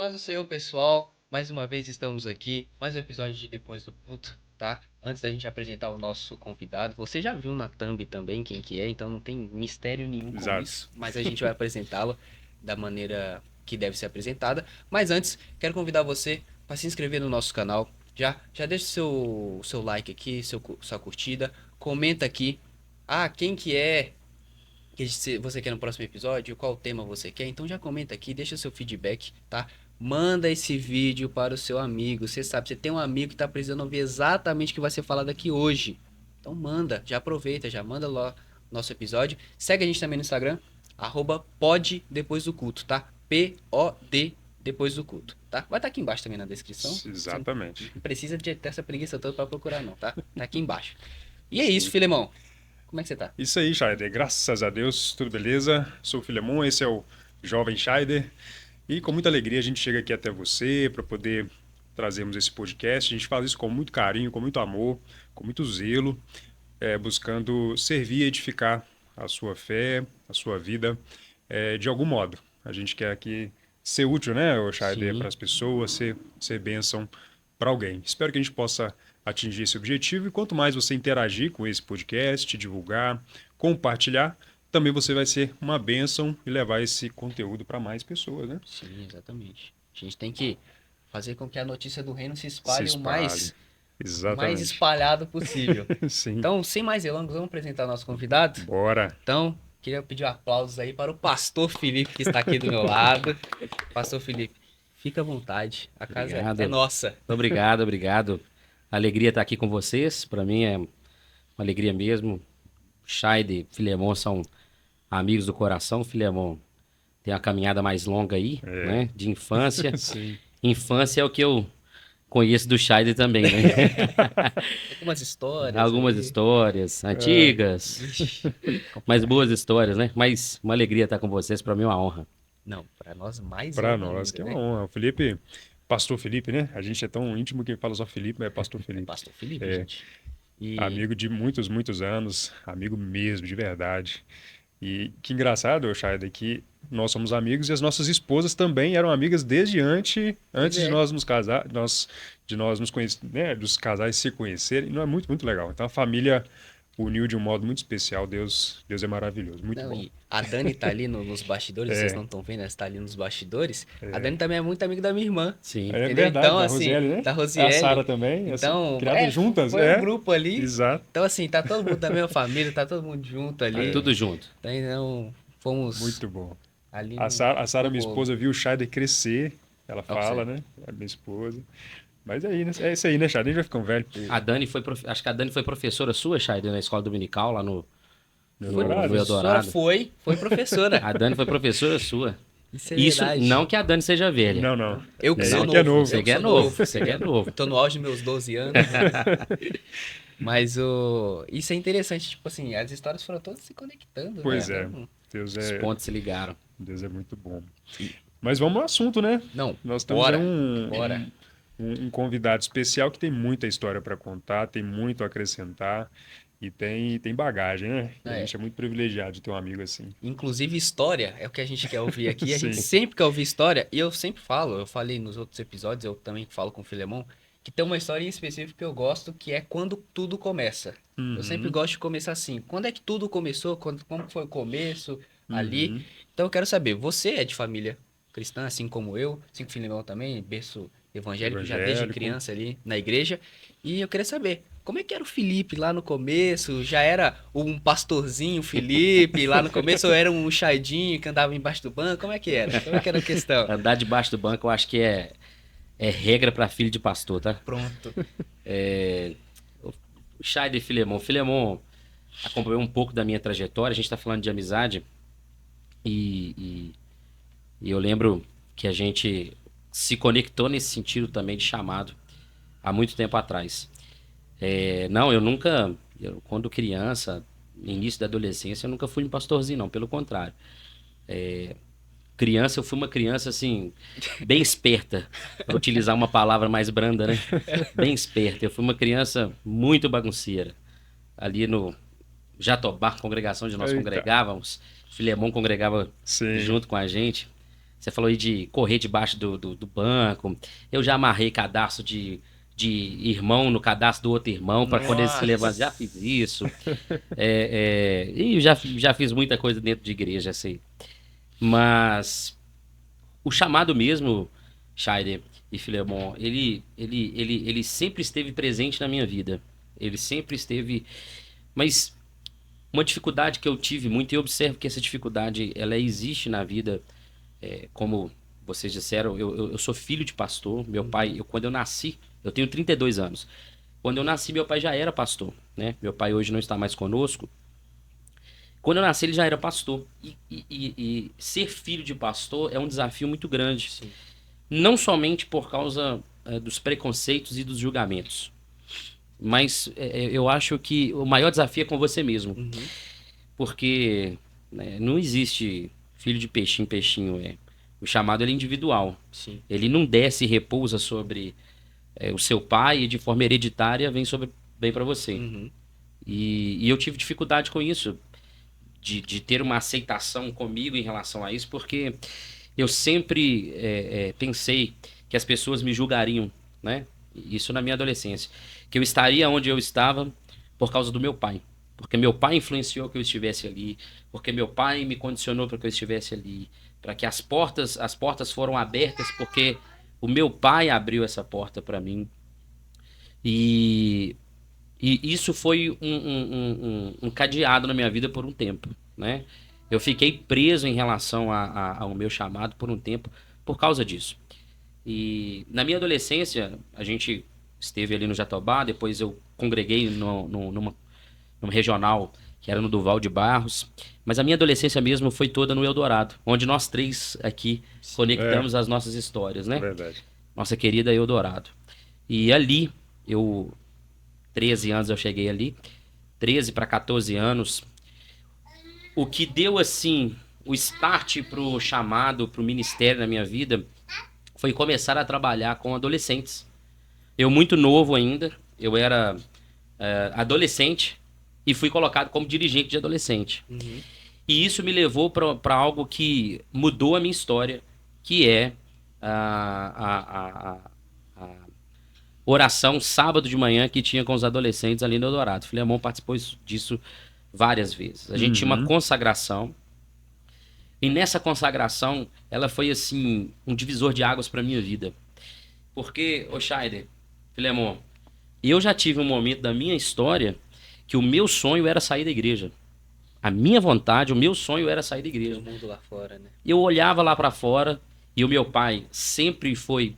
Paz do Senhor, pessoal. Mais uma vez estamos aqui, mais um episódio de Depois do Culto, tá? Antes da gente apresentar o nosso convidado, você já viu na thumb também quem que é, então não tem mistério nenhum com Exato. isso, mas a gente vai apresentá-lo da maneira que deve ser apresentada. Mas antes, quero convidar você para se inscrever no nosso canal. Já deixa seu like aqui, sua curtida, comenta aqui. Ah, quem que é que você quer no próximo episódio, qual tema você quer, então já comenta aqui, deixa seu feedback, tá? Manda esse vídeo para o seu amigo. Você sabe, você tem um amigo que está precisando ouvir exatamente o que vai ser falado aqui hoje. Então manda, já aproveita, já manda lá nosso episódio. Segue a gente também no Instagram, @pod depois do culto, tá? POD depois do culto, tá? Vai estar aqui embaixo também na descrição. Exatamente. Você não precisa de ter essa preguiça toda para procurar não, tá? Tá aqui embaixo. E é isso, Sim. Filemão. Como é que você tá? Isso aí, Scheider. Graças a Deus, tudo beleza? Sou o Filemon, esse é o Jovem Scheider. E com muita alegria a gente chega aqui até você para poder trazermos esse podcast. A gente faz isso com muito carinho, com muito amor, com muito zelo, buscando servir e edificar a sua fé, a sua vida, de algum modo. A gente quer aqui ser útil, né, o Scheider, Sim. para as pessoas, ser bênção para alguém. Espero que a gente possa atingir esse objetivo e quanto mais você interagir com esse podcast, divulgar, compartilhar, também você vai ser uma bênção e levar esse conteúdo para mais pessoas, né? Sim, exatamente. A gente tem que fazer com que a notícia do reino se Se espalhe espalhe. o mais Exatamente. espalhado possível. Sim. Então, sem mais delongas, vamos apresentar nosso convidado. Bora. Então, queria pedir aplausos aí para o pastor Felipe, que está aqui do meu lado. Pastor Felipe, fica à vontade. A casa é Obrigado. nossa. Obrigado. Alegria estar aqui com vocês. Para mim é uma alegria mesmo. Chaide e Filemon são amigos do coração. Filemon tem uma caminhada mais longa aí, né? De infância. Sim. Infância é o que eu conheço do Chaide também, né? Algumas histórias. Algumas aí. histórias antigas, Ixi, mas boas histórias, né? Mas uma alegria estar com vocês. Para mim é uma honra. Não, para nós mais Para honra nós, ainda, que é né? uma honra. O Felipe, Pastor Felipe, né? A gente é tão íntimo que fala só Felipe, mas é Pastor Felipe. Pastor Felipe, É. gente. E Amigo de muitos, muitos anos, amigo mesmo, de verdade. E que engraçado, Shayda, que nós somos amigos e as nossas esposas também eram amigas desde antes é. de nós nos casar, de nós nos conhecer, né, dos casais se conhecerem. Não é muito, muito legal. Então a família uniu de um modo muito especial. Deus é maravilhoso, muito Não, bom. e a Dani tá ali nos bastidores, vocês não estão vendo, ela tá ali nos bastidores. A Dani também é muito amiga da minha irmã. Sim. É Entendeu? verdade, Então, da assim, Rosiele, né? da A Rosiele. Sara também, Então, criadas juntas, foi um grupo ali. Exato, Então, assim, tá todo mundo da mesma família, tá todo mundo junto ali. Tudo junto. Então, fomos muito bom. ali A Sara, minha bolo. esposa, viu o Scheider crescer. Ela fala, né? É minha esposa. Mas aí, né? É isso aí, né, Scheider? A gente vai ficando velho. A Dani foi, acho que a Dani foi professora sua, Chaide, na escola dominical, lá no Eldorado? no Eldorado. Foi professora. A Dani foi professora sua. Isso é Isso verdade. não que a Dani seja velha. Não. Eu que É sou ele novo. que é novo. Você Eu que é sou novo. Você que é novo. Tô no auge dos meus 12 anos. Mas isso é interessante, tipo assim, as histórias foram todas se conectando. Pois né? é. Então, Deus Os é, pontos se ligaram. Deus é muito bom. Mas vamos ao assunto, né? Não, Nós temos bora, aí bora. um convidado especial que tem muita história para contar, tem muito a acrescentar e tem bagagem, né? E a É. gente é muito privilegiado de ter um amigo assim. Inclusive, história é o que a gente quer ouvir aqui. A gente Sim. sempre quer ouvir história. E eu sempre falo, eu falei nos outros episódios, eu também falo com o Filemon, que tem uma história em específico que eu gosto, que é quando tudo começa. Eu sempre gosto de começar assim. Quando é que tudo começou? Como foi o começo ali? Então eu quero saber, você é de família cristã, assim como eu, assim como o Filemon também, berço evangélico, já desde Evangélico. criança ali na igreja. E eu queria saber, como é que era o Felipe lá no começo? Já era um pastorzinho Felipe lá no começo? Ou era um chaidinho que andava embaixo do banco? Como é que era? Como é que era a questão? Andar debaixo do banco eu acho que é regra para filho de pastor, tá? Pronto. O Chaide e Filemon. Filemon acompanhou um pouco da minha trajetória. A gente tá falando de amizade. E eu lembro que a gente se conectou nesse sentido também de chamado há muito tempo atrás. Não, eu nunca, quando criança, no início da adolescência, eu nunca fui um pastorzinho, não, pelo contrário. Criança, eu fui uma criança, assim, bem esperta, para utilizar uma palavra mais branda, né? Bem esperta. Eu fui uma criança muito bagunceira. Ali no Jatobá, congregação onde nós Eita. congregávamos, Filemon congregava Sim. junto com a gente. Você falou aí de correr debaixo do banco. Eu já amarrei cadastro de irmão no cadastro do outro irmão para quando eles se levantam. Já fiz isso. E já fiz muita coisa dentro de igreja, assim. Mas o chamado mesmo, Scheider e Filemon, ele sempre esteve presente na minha vida. Ele sempre esteve. Mas uma dificuldade que eu tive muito, e eu observo que essa dificuldade ela existe na vida, como vocês disseram, eu sou filho de pastor. Meu pai, quando eu nasci, eu tenho 32 anos. Quando eu nasci, meu pai já era pastor, né? Meu pai hoje não está mais conosco. Quando eu nasci, ele já era pastor. E ser filho de pastor é um desafio muito grande. Sim. Não somente por causa dos preconceitos e dos julgamentos. Mas eu acho que o maior desafio é com você mesmo. Uhum. Porque não existe filho de peixinho, peixinho. O chamado ele é individual. Sim. Ele não desce e repousa sobre o seu pai e de forma hereditária vem para você. Uhum. E eu tive dificuldade com isso. De ter uma aceitação comigo em relação a isso, porque eu sempre pensei que as pessoas me julgariam, né? Isso na minha adolescência. Que eu estaria onde eu estava por causa do meu pai. Porque meu pai influenciou que eu estivesse ali. Porque meu pai me condicionou para que eu estivesse ali. Para que as portas foram abertas porque o meu pai abriu essa porta para mim. E isso foi um cadeado na minha vida por um tempo, né? Eu fiquei preso em relação ao meu chamado por um tempo por causa disso. E na minha adolescência, a gente esteve ali no Jatobá, depois eu congreguei numa regional que era no Duval de Barros. Mas a minha adolescência mesmo foi toda no Eldorado, onde nós três aqui conectamos as nossas histórias, né? Verdade. Nossa querida Eldorado. E ali, 13 anos eu cheguei ali, 13 para 14 anos. O que deu, assim, o start pro chamado, pro ministério na minha vida, foi começar a trabalhar com adolescentes. Eu muito novo ainda, eu era adolescente e fui colocado como dirigente de adolescente. Uhum. E isso me levou para algo que mudou a minha história, que é a oração sábado de manhã que tinha com os adolescentes ali no Eldorado. Filemon participou disso várias vezes. A gente tinha uma consagração. E nessa consagração, ela foi assim, um divisor de águas para minha vida. Porque, Scheider, Filemon, eu já tive um momento da minha história que o meu sonho era sair da igreja. A minha vontade, o meu sonho era sair da igreja. O mundo lá fora, né? Eu olhava lá para fora e o meu pai sempre foi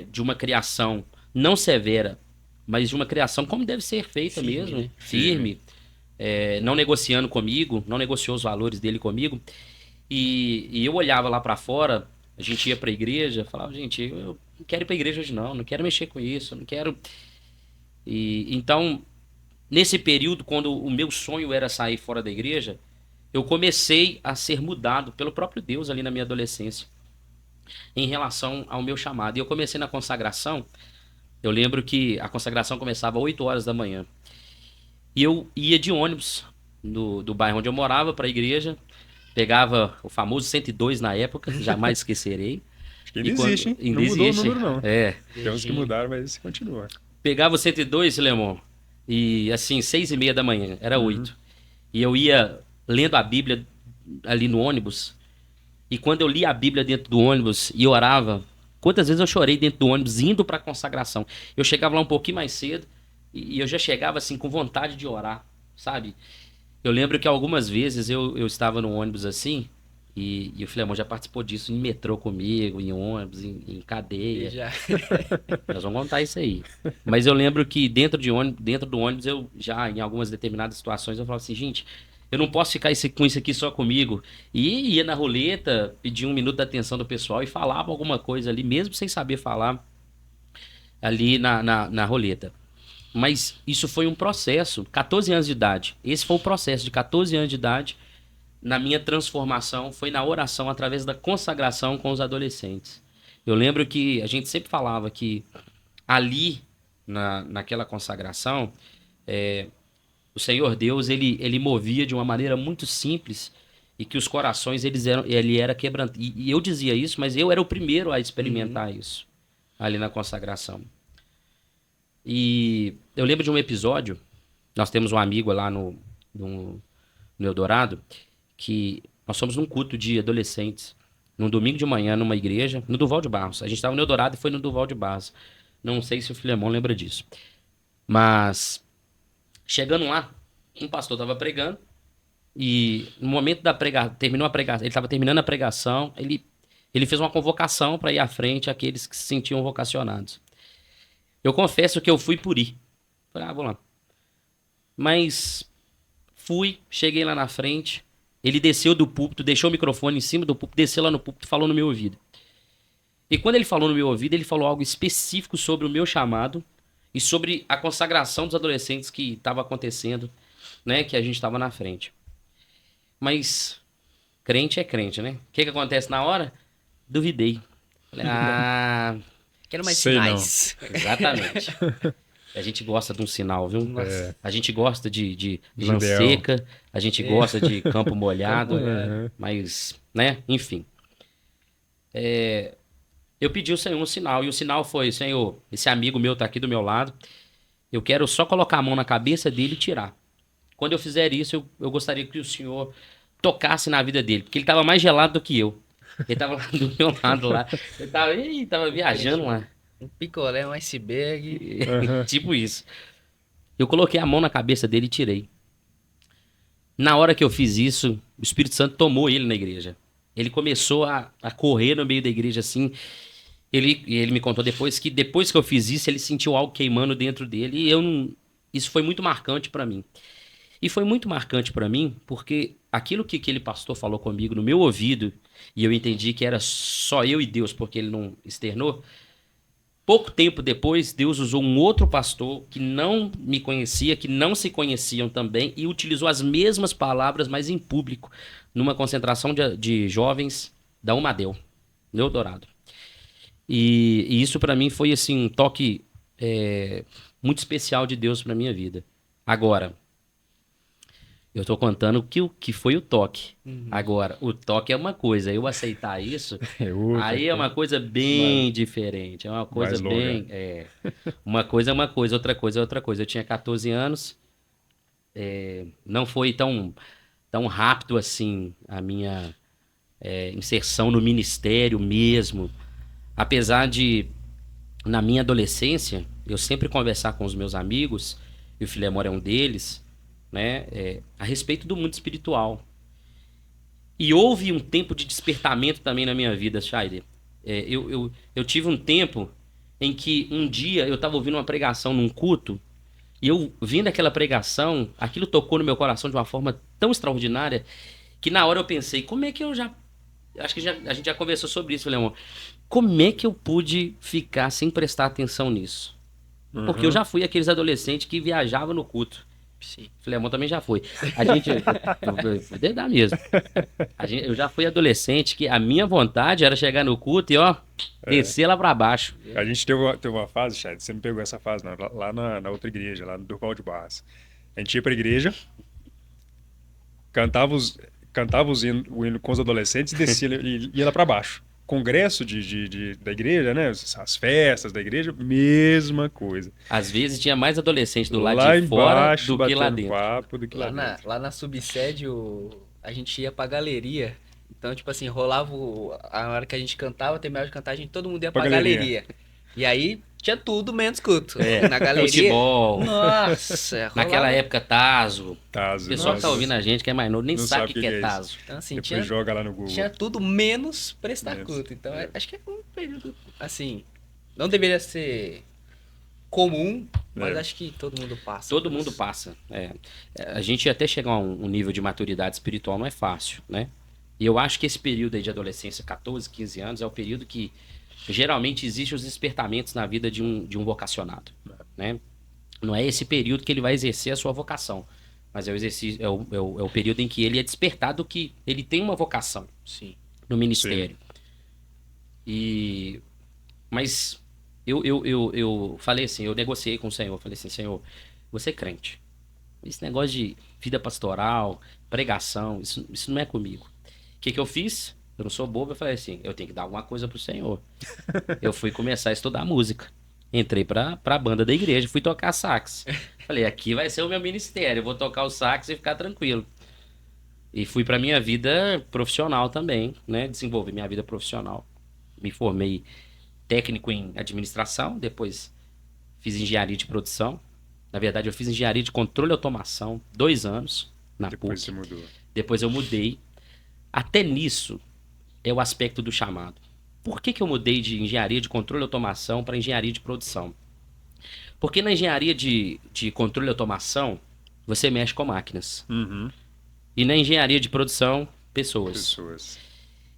de uma criação não severa, mas de uma criação como deve ser feita Firme, mesmo, né? firme, não negociando comigo, não negociou os valores dele comigo. E eu olhava lá para fora, a gente ia para a igreja, falava, gente, eu não quero ir para a igreja hoje não quero mexer com isso, não quero. E então, nesse período, quando o meu sonho era sair fora da igreja, eu comecei a ser mudado pelo próprio Deus ali na minha adolescência, em relação ao meu chamado. E eu comecei na consagração. Eu lembro que a consagração começava às 8 horas da manhã. E eu ia de ônibus do bairro onde eu morava para a igreja. Pegava o famoso 102 na época, jamais esquecerei. Acho que ainda existe, hein? Ainda Não mudou existe. o número, não. É. Tem uns que mudaram, mas esse continua. Pegava o 102, Lemon, e assim, 6:30 da manhã, era 8. E eu ia lendo a Bíblia ali no ônibus. E quando eu lia a Bíblia dentro do ônibus e orava, quantas vezes eu chorei dentro do ônibus indo para a consagração. Eu chegava lá um pouquinho mais cedo e eu já chegava assim com vontade de orar, sabe? Eu lembro que algumas vezes eu estava no ônibus assim e o Filemon já participou disso em metrô comigo, em ônibus, em cadeia. Já. Nós vamos contar isso aí. Mas eu lembro que dentro do ônibus eu já em algumas determinadas situações eu falava assim, gente, eu não posso ficar com isso aqui só comigo. E ia na roleta, pedia 1 minuto da atenção do pessoal e falava alguma coisa ali, mesmo sem saber falar ali na roleta. Mas isso foi um processo, 14 anos de idade. Esse foi o processo de 14 anos de idade na minha transformação, foi na oração através da consagração com os adolescentes. Eu lembro que a gente sempre falava que ali, naquela consagração, o Senhor Deus, ele movia de uma maneira muito simples e que os corações ele era quebrantado. E eu dizia isso, mas eu era o primeiro a experimentar isso ali na consagração. E eu lembro de um episódio, nós temos um amigo lá no Eldorado, que nós fomos num culto de adolescentes, num domingo de manhã, numa igreja, no Duval de Barros. A gente estava no Eldorado e foi no Duval de Barros. Não sei se o Filemon lembra disso. Mas, chegando lá, um pastor estava pregando, e no momento da pregação, terminou a pregação, ele estava terminando a pregação, ele fez uma convocação para ir à frente aqueles que se sentiam vocacionados. Eu confesso que eu fui por ir. Falei, vou lá. Mas fui, cheguei lá na frente, ele desceu do púlpito, deixou o microfone em cima do púlpito, desceu lá no púlpito e falou no meu ouvido. E quando ele falou no meu ouvido, ele falou algo específico sobre o meu chamado e sobre a consagração dos adolescentes que estava acontecendo, né, que a gente estava na frente. Mas crente é crente, né? O que acontece na hora? Duvidei. Falei, Quero mais Sei sinais. exatamente. A gente gosta de um sinal, viu? Nossa. A gente gosta de lã Gideão. seca, a gente gosta de campo molhado, molhado. mas, né? Enfim. Eu pedi ao Senhor um sinal, e o sinal foi, Senhor, esse amigo meu tá aqui do meu lado, eu quero só colocar a mão na cabeça dele e tirar. Quando eu fizer isso, eu gostaria que o Senhor tocasse na vida dele, porque ele tava mais gelado do que eu. Ele tava lá do meu lado lá. Ele tava viajando lá. Um picolé, um iceberg. Tipo isso. Eu coloquei a mão na cabeça dele e tirei. Na hora que eu fiz isso, o Espírito Santo tomou ele na igreja. Ele começou a correr no meio da igreja assim. Ele me contou depois que eu fiz isso, ele sentiu algo queimando dentro dele. E eu não... Isso foi muito marcante pra mim. E foi muito marcante pra mim porque aquilo que aquele pastor falou comigo no meu ouvido, e eu entendi que era só eu e Deus, porque ele não externou. Pouco tempo depois, Deus usou um outro pastor que não me conhecia, que não se conheciam também, e utilizou as mesmas palavras, mas em público, numa concentração de jovens da Umadel, no Eldorado. E isso pra mim foi assim, um toque muito especial de Deus pra minha vida. Agora, eu tô contando o que foi o toque. Agora, o toque é uma coisa, eu aceitar isso, É outra aí é uma coisa bem diferente. É uma coisa mais longa. bem. Uma coisa é uma coisa, outra coisa é outra coisa. Eu tinha 14 anos, não foi tão rápido assim a minha inserção no ministério mesmo. Apesar de, na minha adolescência, eu sempre conversar com os meus amigos, e o Filemon é um deles, né, a respeito do mundo espiritual. E houve um tempo de despertamento também na minha vida, Scheider. Eu tive um tempo em que um dia eu estava ouvindo uma pregação num culto, e eu vindo aquela pregação, aquilo tocou no meu coração de uma forma tão extraordinária, que na hora eu pensei, como é que eu já... Acho que a gente já conversou sobre isso, Filemon. Como é que eu pude ficar sem prestar atenção nisso? Porque eu já fui aqueles adolescentes que viajavam no culto. Sim. Filemon também já foi. A gente. Deve dar mesmo. Eu já fui adolescente que a minha vontade era chegar no culto e, descer lá pra baixo. A gente teve uma fase, Chad, você me pegou essa fase, não, lá na outra igreja, lá no Durval de Barras. A gente ia pra igreja, cantava o hino com os adolescentes e descia e ia lá pra baixo. Congresso da igreja, né? As festas da igreja, mesma coisa. Às vezes tinha mais adolescente do lado Lá de fora embaixo, do que lá batendo dentro. papo do que lá dentro. Lá na subsede, a gente ia pra galeria. Então, tipo assim, rolava a hora que a gente cantava, terminava de cantar, todo mundo ia pra galeria. E aí tinha tudo menos culto. Na galeria. Futebol. Nossa, Naquela época, Tazo. Tazo, O pessoal que tá nossa. ouvindo a gente, que é mais novo, nem Não sabe o que é isso. Tazo. Então, assim, Depois joga lá no Google. tinha tudo menos prestar culto. Então, acho que é um período, assim, não deveria ser comum, mas acho que todo mundo passa. Todo mundo passa. A gente até chegar a um nível de maturidade espiritual não é fácil, né? E eu acho que esse período aí de adolescência, 14, 15 anos, é o período que geralmente existem os despertamentos na vida de um vocacionado, né? Não é esse período que ele vai exercer a sua vocação, mas é o período em que ele é despertado que ele tem uma vocação. Sim. No ministério. Mas eu falei assim, eu negociei com o Senhor, falei assim, Senhor, você é crente. esse negócio de vida pastoral, pregação, isso não é comigo. O que que eu fiz? Eu não sou bobo, eu falei assim, eu tenho que dar alguma coisa pro Senhor. Eu fui começar a estudar música. Entrei pra banda da igreja, fui tocar sax. Falei, aqui vai ser o meu ministério, eu vou tocar o sax e ficar tranquilo. E fui pra minha vida profissional também, né? Desenvolvi minha vida profissional. Me formei técnico em administração, depois fiz engenharia de produção. Na verdade, eu fiz engenharia de controle e automação, 2 anos na Depois PUC. você mudou. Depois eu mudei. Até nisso é o aspecto do chamado. Por que que eu mudei de engenharia de controle e automação para engenharia de produção? Porque na engenharia de controle e automação, você mexe com máquinas. Uhum. E na engenharia de produção, pessoas. Pessoas.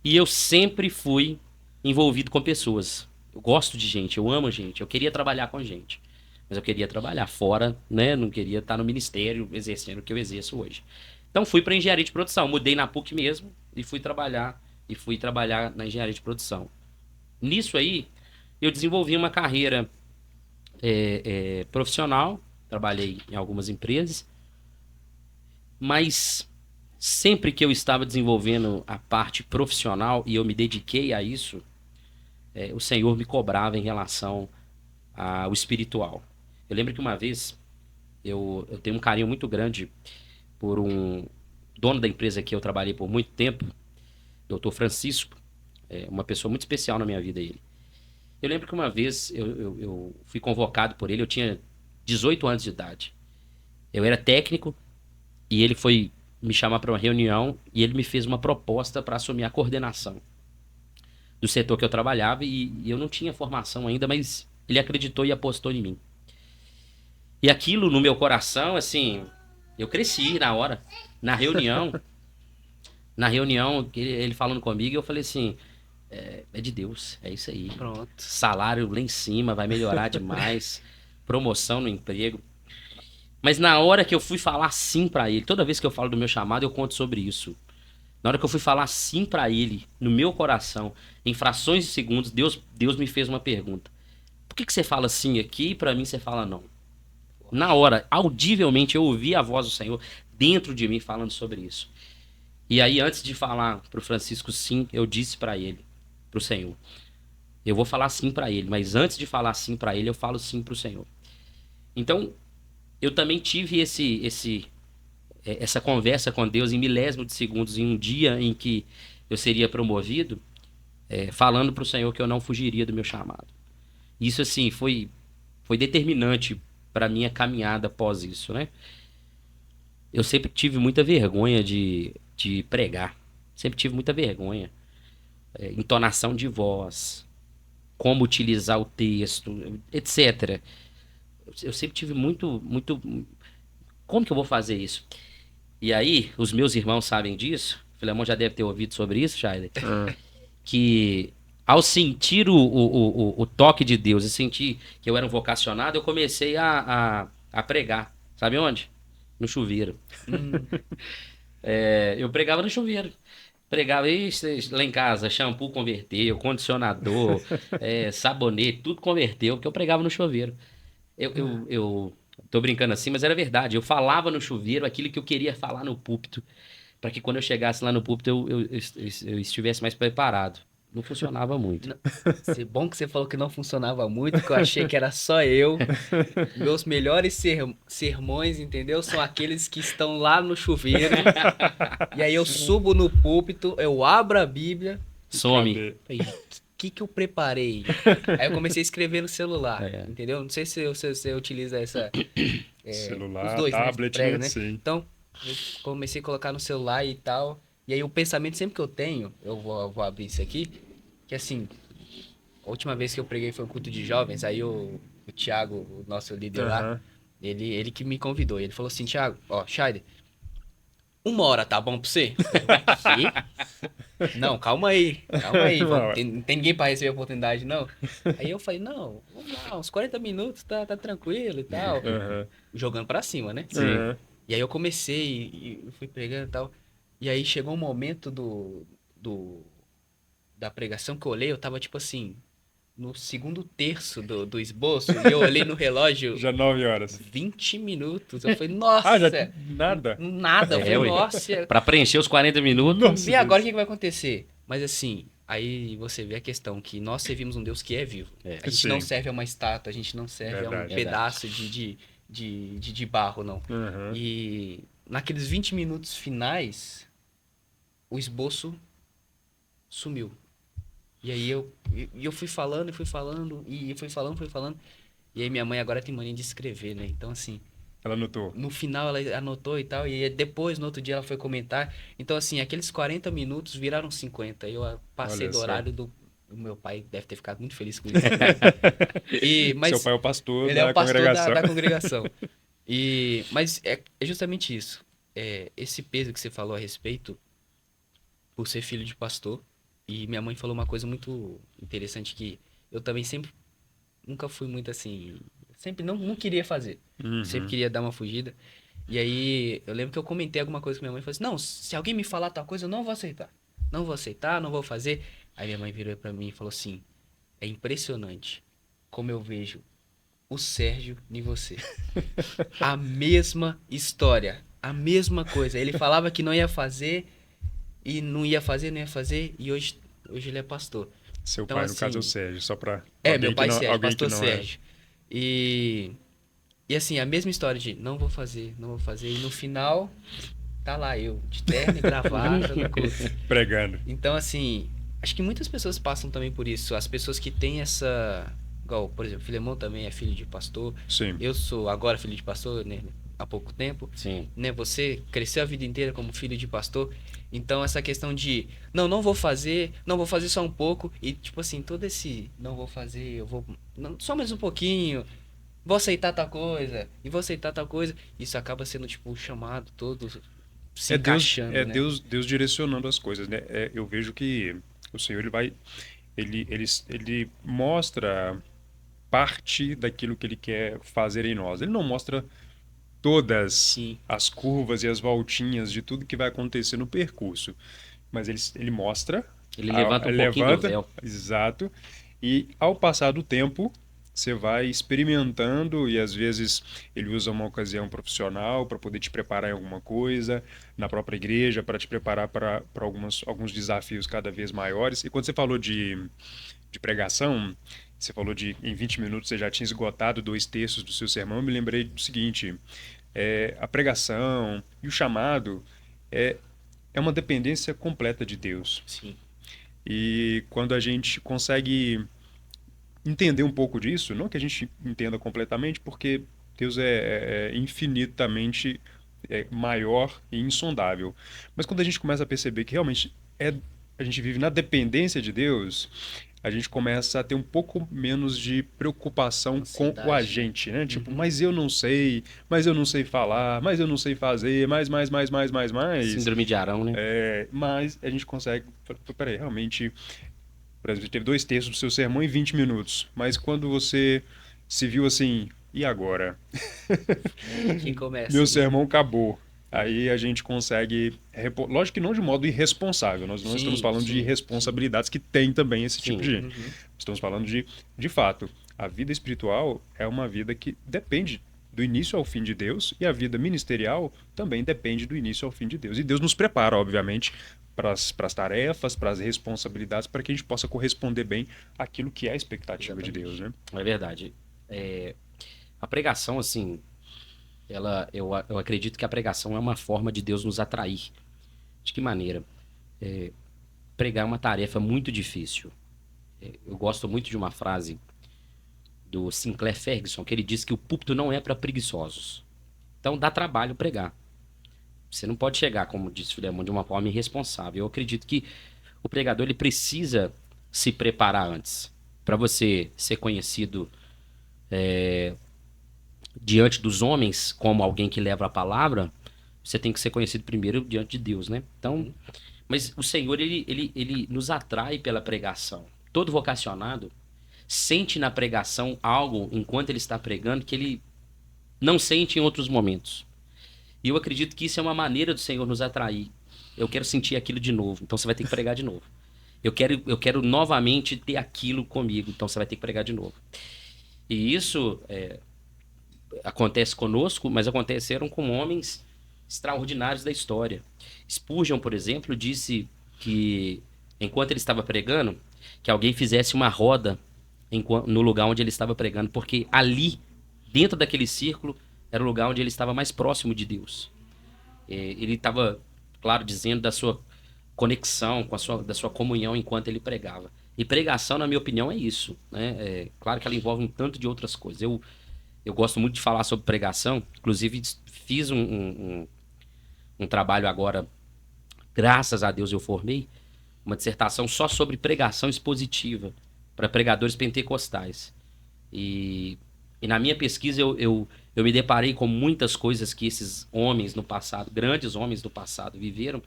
E eu sempre fui envolvido com pessoas. Eu gosto de gente, eu amo gente, eu queria trabalhar com gente. Mas eu queria trabalhar fora, né? Não queria estar no ministério exercendo o que eu exerço hoje. Então fui para engenharia de produção, mudei na PUC mesmo e fui trabalhar na engenharia de produção. Nisso aí, eu desenvolvi uma carreira profissional, trabalhei em algumas empresas, mas sempre que eu estava desenvolvendo a parte profissional e eu me dediquei a isso, o Senhor me cobrava em relação ao espiritual. Eu lembro que uma vez eu tenho um carinho muito grande por um dono da empresa que eu trabalhei por muito tempo, Dr. Francisco, uma pessoa muito especial na minha vida ele. Eu lembro que uma vez eu fui convocado por ele, eu tinha 18 anos de idade. Eu era técnico e ele foi me chamar para uma reunião e ele me fez uma proposta para assumir a coordenação do setor que eu trabalhava e eu não tinha formação ainda, mas ele acreditou e apostou em mim. E aquilo no meu coração, assim, eu cresci na hora. Na reunião, ele falando comigo, eu falei assim, é de Deus, é isso aí. Pronto. Salário lá em cima, vai melhorar demais, promoção no emprego. Mas na hora que eu fui falar sim pra ele, toda vez que eu falo do meu chamado, eu conto sobre isso. Na hora que eu fui falar sim pra ele, no meu coração, em frações de segundos, Deus me fez uma pergunta. Por que você fala sim aqui e pra mim você fala não? Na hora, audivelmente, eu ouvi a voz do Senhor dentro de mim falando sobre isso. E aí, antes de falar pro Francisco sim, eu disse pra ele, pro Senhor, eu vou falar sim pra ele, mas antes de falar sim pra ele, eu falo sim pro Senhor. Então, eu também tive essa conversa com Deus em milésimo de segundos, em um dia em que eu seria promovido, falando pro Senhor que eu não fugiria do meu chamado. Isso, assim, foi determinante para minha caminhada após isso, né? Eu sempre tive muita vergonha de pregar. Sempre tive muita vergonha. Entonação de voz, como utilizar o texto, etc. Eu sempre tive muito... Como que eu vou fazer isso? E aí, os meus irmãos sabem disso. O Filemon já deve ter ouvido sobre isso, Scheider. Que ao sentir o toque de Deus e sentir que eu era um vocacionado, eu comecei a pregar. Sabe onde? No chuveiro. Eu pregava no chuveiro. Pregava isso lá em casa, shampoo converteu, condicionador, sabonete, tudo converteu, porque eu pregava no chuveiro. Eu tô brincando assim, mas era verdade. Eu falava no chuveiro aquilo que eu queria falar no púlpito, para que quando eu chegasse lá no púlpito eu estivesse mais preparado. Não funcionava muito. Bom que você falou que não funcionava muito, que eu achei que era só eu. Meus melhores sermões, entendeu? São aqueles que estão lá no chuveiro. E aí eu subo no púlpito, eu abro a Bíblia. Some. Falei, o que eu preparei? Aí eu comecei a escrever no celular, entendeu? Não sei se você utiliza essa... celular, os dois, tablet, né? Prega, né? né? Sim. Então, eu comecei a colocar no celular e tal. E aí o pensamento sempre que eu tenho, eu vou abrir isso aqui, que assim, a última vez que eu preguei foi um culto de jovens, aí o Thiago, o nosso líder lá, ele que me convidou. Ele falou assim, Thiago, ó, Scheider, 1 hora tá bom pra você? Não, calma aí, não tem ninguém pra receber a oportunidade, não. Aí eu falei, não, vamos lá, uns 40 minutos, tá tranquilo e tal. Jogando pra cima, né? Sim. E aí eu comecei e fui pregando e tal. E aí chegou um momento da pregação que eu olhei, eu tava tipo assim, no segundo terço do esboço e eu olhei no relógio, Já 9 horas. 20 minutos. Eu falei, nossa, Ah, já nada. nada. Eu falei, ué. nossa. Pra preencher os 40 minutos. Nossa, E agora o que vai acontecer? Mas assim, aí você vê a questão que nós servimos um Deus que é vivo. É. A gente Sim. não serve a uma estátua, a gente não serve a um Verdade. pedaço de barro, não. Uhum. E naqueles 20 minutos finais, o esboço sumiu. E aí eu fui falando, e fui falando. E aí minha mãe agora tem mania de escrever, né? Então assim, Ela notou. no final ela anotou e tal, e aí depois, no outro dia, ela foi comentar. Então assim, aqueles 40 minutos viraram 50. Eu passei Olha do só. horário do... O meu pai deve ter ficado muito feliz com isso. Mas Seu pai é o pastor ele é da o pastor congregação. da congregação. Mas é justamente isso. Esse peso que você falou a respeito, por ser filho de pastor. E minha mãe falou uma coisa muito interessante que eu também nunca fui muito assim, sempre não queria fazer. Uhum. Sempre queria dar uma fugida. E aí eu lembro que eu comentei alguma coisa com minha mãe e falei assim: "Não, se alguém me falar tal coisa, eu não vou aceitar. Não vou aceitar, não vou fazer". Aí minha mãe virou pra mim e falou assim: "É impressionante como eu vejo o Sérgio em você. A mesma história, a mesma coisa. Ele falava que não ia fazer e não ia fazer, e hoje ele é pastor". Seu Então, pai, no caso, é o assim, Sérgio, só pra... meu pai Sérgio, alguém que pastor não Sérgio. E assim, a mesma história de não vou fazer. E no final, tá lá eu, de terno e gravata. pregando. Então, assim, acho que muitas pessoas passam também por isso. As pessoas que têm essa... Igual, por exemplo, Filemon também é filho de pastor. Sim. Eu sou agora filho de pastor, né? Há pouco tempo. Sim. Né? Você cresceu a vida inteira como filho de pastor. Então, essa questão de... Não vou fazer só um pouco. E, tipo assim, todo esse... Não vou fazer, eu vou... só mais um pouquinho. Vou aceitar tal coisa. E vou aceitar tal coisa. Isso acaba sendo, tipo, o chamado todo se encaixando, né? Deus direcionando as coisas, né? Eu vejo que o Senhor, ele mostra parte daquilo que ele quer fazer em nós. Ele não mostra todas Sim. as curvas e as voltinhas de tudo que vai acontecer no percurso, mas ele mostra, Ele levanta um pouquinho do véu. exato, e ao passar do tempo você vai experimentando e às vezes ele usa uma ocasião profissional para poder te preparar em alguma coisa, na própria igreja para te preparar para alguns desafios cada vez maiores. E quando você falou de pregação, você falou de em 20 minutos você já tinha esgotado 2/3 do seu sermão. Eu me lembrei do seguinte: a pregação e o chamado é uma dependência completa de Deus. Sim. E quando a gente consegue entender um pouco disso, não que a gente entenda completamente, porque Deus é infinitamente maior e insondável. Mas quando a gente começa a perceber que realmente a gente vive na dependência de Deus, a gente começa a ter um pouco menos de preocupação Ansiedade, com o agente, né? Tipo, Uhum. mas eu não sei falar, mas eu não sei fazer, mais. Síndrome de Arão, né? Mas a gente consegue, peraí, realmente, por exemplo, teve 2/3 do seu sermão em 20 minutos, mas quando você se viu assim, e agora? Quem começa? Meu né? sermão acabou. Aí a gente consegue, lógico que não de modo irresponsável, nós não Sim, estamos falando de sim, responsabilidades que tem também esse tipo de... Uhum. Estamos falando de fato, a vida espiritual é uma vida que depende do início ao fim de Deus, e a vida ministerial também depende do início ao fim de Deus. E Deus nos prepara, obviamente, para as tarefas, para as responsabilidades, para que a gente possa corresponder bem àquilo que é a expectativa de Deus, né? É verdade. A pregação, assim, eu acredito que a pregação é uma forma de Deus nos atrair. De que maneira? Pregar é uma tarefa muito difícil. Eu gosto muito de uma frase do Sinclair Ferguson, que ele diz que o púlpito não é para preguiçosos. Então dá trabalho pregar. Você não pode chegar, como disse Filemon, de uma forma irresponsável. Eu acredito que o pregador ele precisa se preparar antes. Para você ser conhecido diante dos homens como alguém que leva a palavra, você tem que ser conhecido primeiro diante de Deus, né? Então, mas o Senhor, ele nos atrai pela pregação. Todo vocacionado sente na pregação algo enquanto ele está pregando que ele não sente em outros momentos. E eu acredito que isso é uma maneira do Senhor nos atrair. Eu quero sentir aquilo de novo, então você vai ter que pregar de novo. eu quero novamente ter aquilo comigo. Então você vai ter que pregar de novo. E isso acontece conosco, mas aconteceram com homens extraordinários da história. Spurgeon, por exemplo, disse que enquanto ele estava pregando, que alguém fizesse uma roda no lugar onde ele estava pregando, porque ali, dentro daquele círculo, era o lugar onde ele estava mais próximo de Deus. Ele estava, claro, dizendo da sua conexão, da sua comunhão enquanto ele pregava. E pregação, na minha opinião, é isso, né? Claro que ela envolve um tanto de outras coisas. Eu gosto muito de falar sobre pregação, inclusive fiz um trabalho agora, graças a Deus eu formei, uma dissertação só sobre pregação expositiva para pregadores pentecostais. E na minha pesquisa eu me deparei com muitas coisas que esses homens no passado, grandes homens do passado, viveram,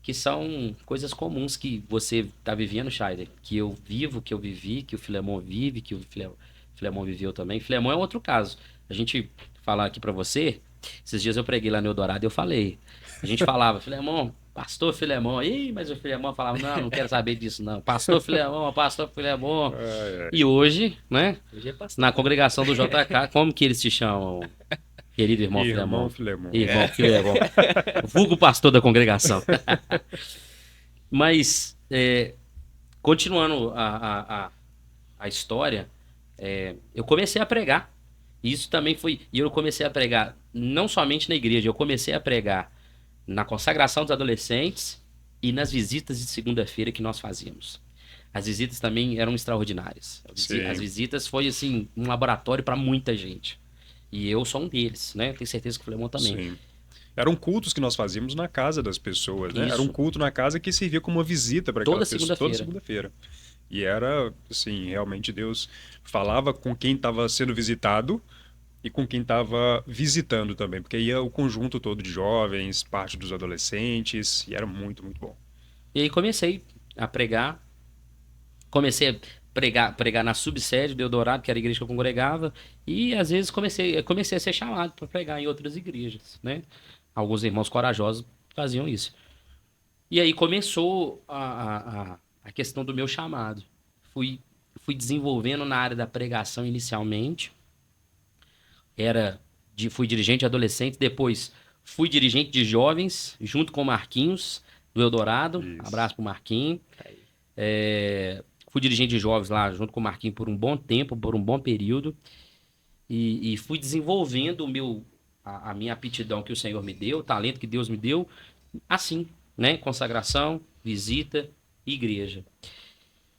que são coisas comuns que você está vivendo, Scheider, que eu vivo, que eu vivi, que o Filemon vive, que o Filemon viveu também. Filemon é outro caso. A gente falar aqui para você, esses dias eu preguei lá no Eldorado e eu falei. A gente falava, Filemon, pastor Filemon. Ih, mas o Filemon falava, não quero saber disso não. Pastor Filemon, pastor Filemon. E hoje, né, Hoje é pastor. na congregação do JK, como que eles te chamam, querido irmão Filemon? Irmão Filemon. Vulgo pastor da congregação. Mas, continuando a história, eu comecei a pregar. Isso também foi... E eu comecei a pregar não somente na igreja, eu comecei a pregar na consagração dos adolescentes e nas visitas de segunda-feira que nós fazíamos. As visitas também eram extraordinárias. As visitas foi, assim, um laboratório para muita gente. E eu sou um deles, né? Tenho certeza que o Filemon também. Sim. Eram cultos que nós fazíamos na casa das pessoas, né? Isso. Era um culto na casa que servia como uma visita para aquela pessoa toda segunda-feira. E era, assim, realmente Deus falava com quem estava sendo visitado e com quem estava visitando também, porque ia o conjunto todo de jovens, parte dos adolescentes, e era muito, muito bom. E aí comecei a pregar. Comecei a pregar na subsede do Eldorado, que era a igreja que eu congregava, e às vezes comecei a ser chamado para pregar em outras igrejas, né? Alguns irmãos corajosos faziam isso. E aí começou a questão do meu chamado. Fui desenvolvendo na área da pregação inicialmente. Fui dirigente de adolescentes, depois fui dirigente de jovens, junto com o Marquinhos, do Eldorado. Isso. Abraço pro Marquinhos. Fui dirigente de jovens lá, junto com o Marquinhos, por um bom tempo, por um bom período. E fui desenvolvendo a minha aptidão que o Senhor me deu, o talento que Deus me deu, assim, né? Consagração, visita e igreja.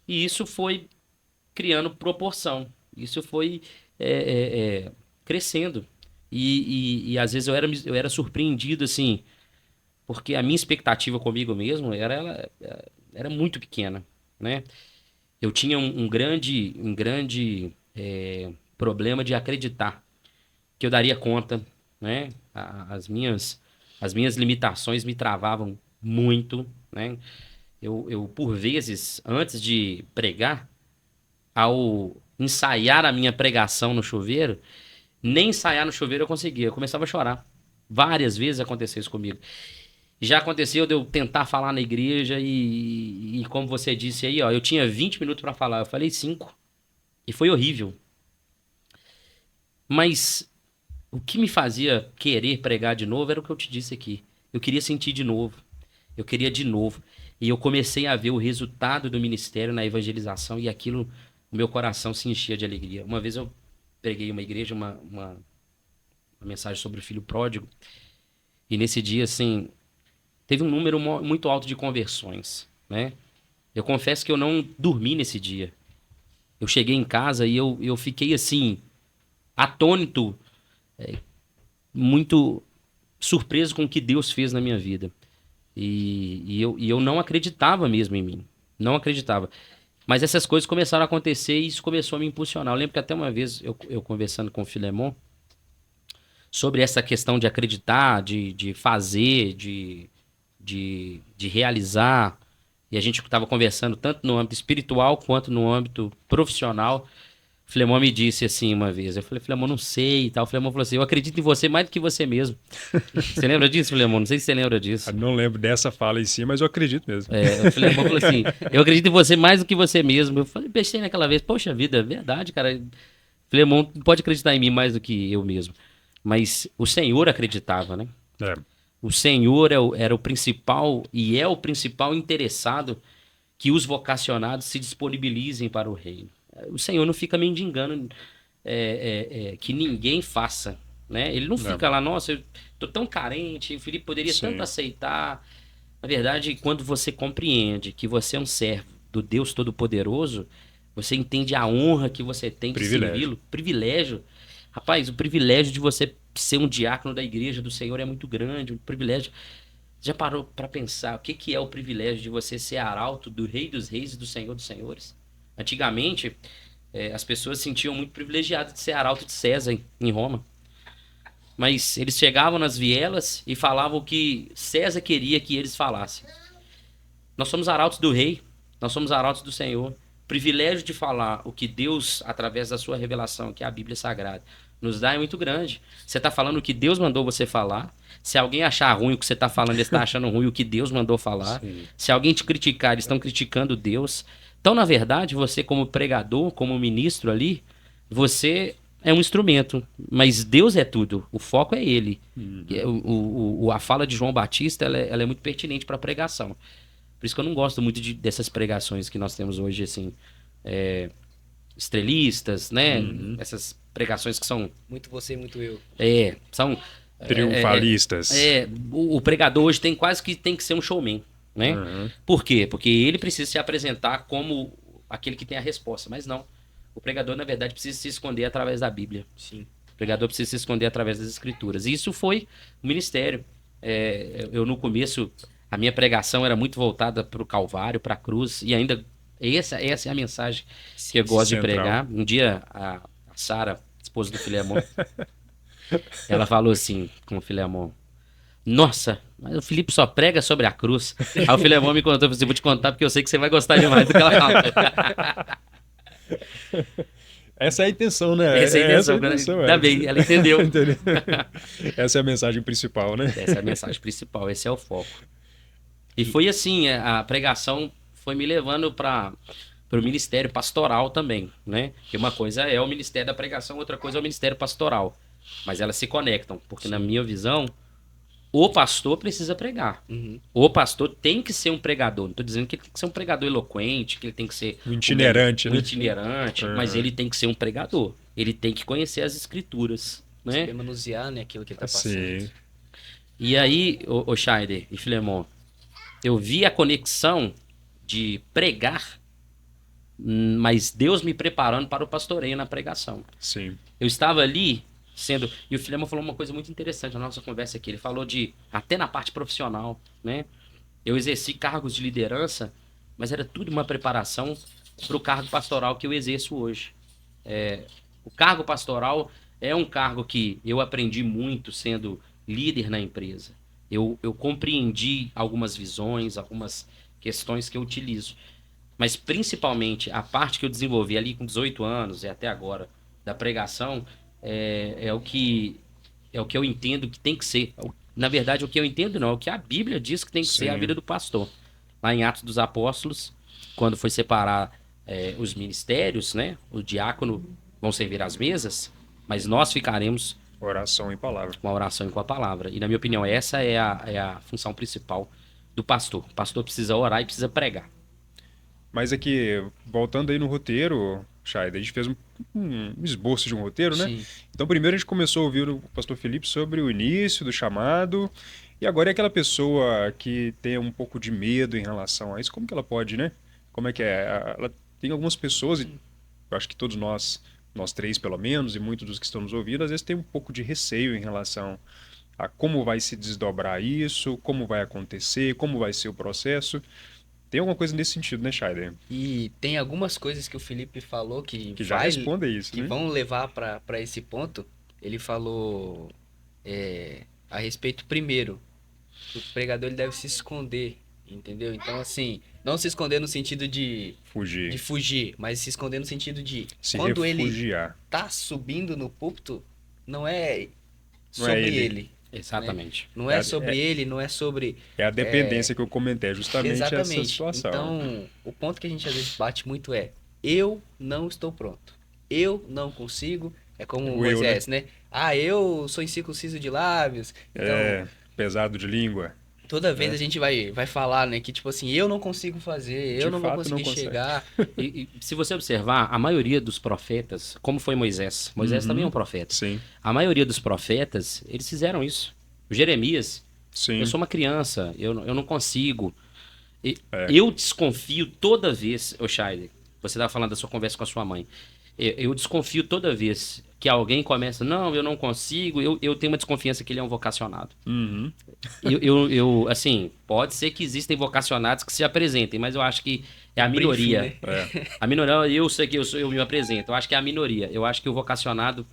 E isso foi criando proporção. Isso foi crescendo. E às vezes eu era surpreendido, assim, porque a minha expectativa comigo mesmo era muito pequena, né? Eu tinha um grande problema de acreditar que eu daria conta, né? As minhas limitações me travavam muito, né? Eu, por vezes, antes de pregar, ao ensaiar a minha pregação no chuveiro, nem ensaiar no chuveiro eu conseguia, eu começava a chorar. Várias vezes aconteceu isso comigo. Já aconteceu de eu tentar falar na igreja e como você disse aí, ó, eu tinha 20 minutos para falar, eu falei 5. E foi horrível. Mas o que me fazia querer pregar de novo era o que eu te disse aqui. Eu queria sentir de novo. Eu queria de novo. E eu comecei a ver o resultado do ministério na evangelização e aquilo, o meu coração se enchia de alegria. Uma vez eu preguei uma igreja, uma mensagem sobre o filho pródigo. E nesse dia, assim, teve um número muito alto de conversões, né? Eu confesso que eu não dormi nesse dia. Eu cheguei em casa e eu fiquei, assim, atônito, muito surpreso com o que Deus fez na minha vida. E eu não acreditava mesmo em mim. Não acreditava. Mas essas coisas começaram a acontecer e isso começou a me impulsionar. Eu lembro que até uma vez eu conversando com o Filemon sobre essa questão de acreditar, de fazer, de realizar. E a gente estava conversando tanto no âmbito espiritual quanto no âmbito profissional. Filemon me disse assim uma vez. Eu falei, Filemon, não sei e tal. O Filemon falou assim, eu acredito em você mais do que você mesmo. Você lembra disso, Filemon? Não sei se você lembra disso. Eu não lembro dessa fala em si, mas eu acredito mesmo. O Filemon falou assim, eu acredito em você mais do que você mesmo. Eu falei, pensei naquela vez, poxa vida, é verdade, cara. Filemon pode acreditar em mim mais do que eu mesmo. Mas o Senhor acreditava, né? É, O Senhor era o principal e é o principal interessado que os vocacionados se disponibilizem para o reino. O Senhor não fica mendigando que ninguém faça, né? Ele não fica lá, nossa, eu tô tão carente, o Felipe poderia tanto sim. aceitar. Na verdade, quando você compreende que você é um servo do Deus Todo-Poderoso, você entende a honra que você tem de Privilégio. servi-lo, privilégio. Rapaz, o privilégio de você ser um diácono da igreja do Senhor é muito grande, o privilégio. Já parou para pensar o que é o privilégio de você ser arauto do Rei dos Reis e do Senhor dos Senhores? Antigamente, as pessoas se sentiam muito privilegiadas de ser arauto de César em Roma. Mas eles chegavam nas vielas e falavam o que César queria que eles falassem. Nós somos arautos do rei, nós somos arautos do Senhor. O privilégio de falar o que Deus, através da sua revelação, que é a Bíblia Sagrada, nos dá é muito grande. Você está falando o que Deus mandou você falar. Se alguém achar ruim o que você está falando, ele está achando ruim o que Deus mandou falar. Sim. Se alguém te criticar, eles estão criticando Deus. Então, na verdade, você como pregador, como ministro ali, você é um instrumento, mas Deus é tudo. O foco é Ele. A fala de João Batista ela é muito pertinente para a pregação. Por isso que eu não gosto muito dessas pregações que nós temos hoje, assim, estrelistas, né? Essas pregações que são... Muito você, muito eu. São... Triunfalistas. O pregador hoje tem que ser um showman, né? Uhum. Por quê? Porque ele precisa se apresentar como aquele que tem a resposta, mas não. O pregador, na verdade, precisa se esconder através da Bíblia. Sim. O pregador precisa se esconder através das Escrituras. E isso foi o ministério. Eu, no começo, a minha pregação era muito voltada para o Calvário, para a cruz, e ainda essa é a mensagem que eu gosto de Central. pregar. Um dia, a Sara, esposa do Filemon, ela falou assim com o Filemon, nossa, mas o Felipe só prega sobre a cruz. Aí o Filemon me contou, vou te contar porque eu sei que você vai gostar demais do que ela fala. Essa é a intenção, né? Essa é a intenção, ainda bem, ela entendeu. Entendeu? Essa é a mensagem principal, né? Essa é a mensagem principal, esse é o foco. E foi assim, a pregação foi me levando para o ministério pastoral também, né? Que uma coisa é o ministério da pregação, outra coisa é o ministério pastoral. Mas elas se conectam, porque na minha visão, o pastor precisa pregar. Uhum. O pastor tem que ser um pregador. Não estou dizendo que ele tem que ser um pregador eloquente, que ele tem que ser Um itinerante, um né? itinerante, mas ele tem que ser um pregador. Ele tem que conhecer as escrituras, né? Saber manusear, né, aquilo que ele tá passando. Sim. E aí, o Scheider e Filemon, eu vi a conexão de pregar, mas Deus me preparando para o pastoreio na pregação. Sim. Eu estava ali sendo... E o Filemon falou uma coisa muito interessante na nossa conversa aqui. Ele falou de... Até na parte profissional, né? Eu exerci cargos de liderança, mas era tudo uma preparação para o cargo pastoral que eu exerço hoje. O cargo pastoral é um cargo que eu aprendi muito sendo líder na empresa. Eu compreendi algumas visões, algumas questões que eu utilizo. Mas principalmente a parte que eu desenvolvi ali com 18 anos e até agora da pregação é o que eu entendo que tem que ser. Na verdade, o que eu entendo não, é o que a Bíblia diz que tem que ser a Sim. vida do pastor. Lá em Atos dos Apóstolos, quando foi separar os ministérios, né? O diácono vão servir às mesas, mas nós ficaremos Oração em palavra. com a oração e com a palavra. E na minha opinião, essa é a função principal do pastor. O pastor precisa orar e precisa pregar. Mas aqui, voltando aí no roteiro, Chay, a gente fez um esboço de um roteiro, né? Sim. Então, primeiro a gente começou a ouvir o pastor Felipe sobre o início do chamado, e agora é aquela pessoa que tem um pouco de medo em relação a isso, como que ela pode, né? Como é que é? Ela tem algumas pessoas, e eu acho que todos nós três pelo menos, e muitos dos que estão nos ouvindo, às vezes tem um pouco de receio em relação a como vai se desdobrar isso, como vai acontecer, como vai ser o processo. Tem alguma coisa nesse sentido, né, Scheider? E tem algumas coisas que o Felipe falou que Que já responde isso, que né? vão levar para esse ponto. Ele falou a respeito, primeiro, que o pregador ele deve se esconder, entendeu? Então, assim, Não se esconder no sentido de Fugir. fugir, mas se esconder no sentido de Se quando ele refugiar. tá subindo no púlpito, não é Não é sobre ele. ele. Exatamente. Não é sobre ele, não é sobre. É a dependência que eu comentei, é justamente essa Exatamente. situação. Então, o ponto que a gente às vezes bate muito é: eu não estou pronto. Eu não consigo. É como O eu, Moisés, né? Ah, eu sou incircunciso de lábios. Então, É pesado de língua. toda vez a gente vai falar, né? Que tipo assim, eu não consigo fazer, De eu não vou fato, não conseguir consegue. chegar. E se você observar, a maioria dos profetas, como foi Moisés, Moisés também é um profeta. Sim, A maioria dos profetas, eles fizeram isso. Jeremias, sim. eu sou uma criança, eu não consigo. É. Eu desconfio toda vez, ô Scheider, você estava falando da sua conversa com a sua mãe. Eu desconfio toda vez que alguém começa, não, eu não consigo, eu tenho uma desconfiança que ele é um vocacionado. Uhum. Assim, pode ser que existem vocacionados que se apresentem, mas eu acho que é a Briefing, minoria. né? É. A minoria, eu sei que eu me apresento, eu acho que é a minoria. Eu acho que o vocacionado,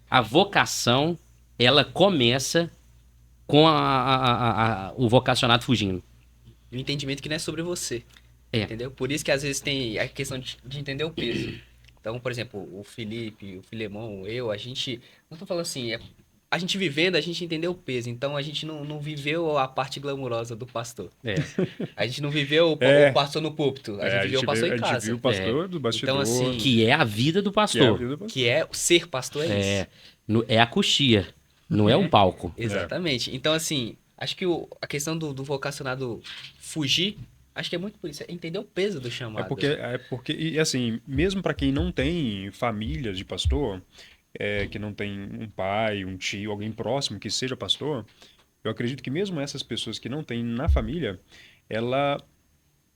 a vocação, ela começa com o vocacionado fugindo. O entendimento que não é sobre você. É. Entendeu? Por isso que às vezes tem a questão de entender o peso. Então, por exemplo, o Felipe, o Filemão, eu, a gente. Não tô falando assim, a gente vivendo, a gente entendeu o peso. Então a gente não viveu a parte glamurosa do pastor. É. A gente não viveu É. o pastor no púlpito. A É, gente viveu o pastor a em gente casa. viu o pastor do bastidor. Então, assim, Que é a vida do que é a pastor. vida do pastor. Que é ser pastor é isso. É a coxia, não é um palco. Exatamente. Então, assim, acho que a questão do vocacionado fugir, acho que é muito por isso. É entender o peso do chamado. É porque e assim, mesmo para quem não tem família de pastor, que não tem um pai, um tio, alguém próximo que seja pastor, eu acredito que mesmo essas pessoas que não têm na família, ela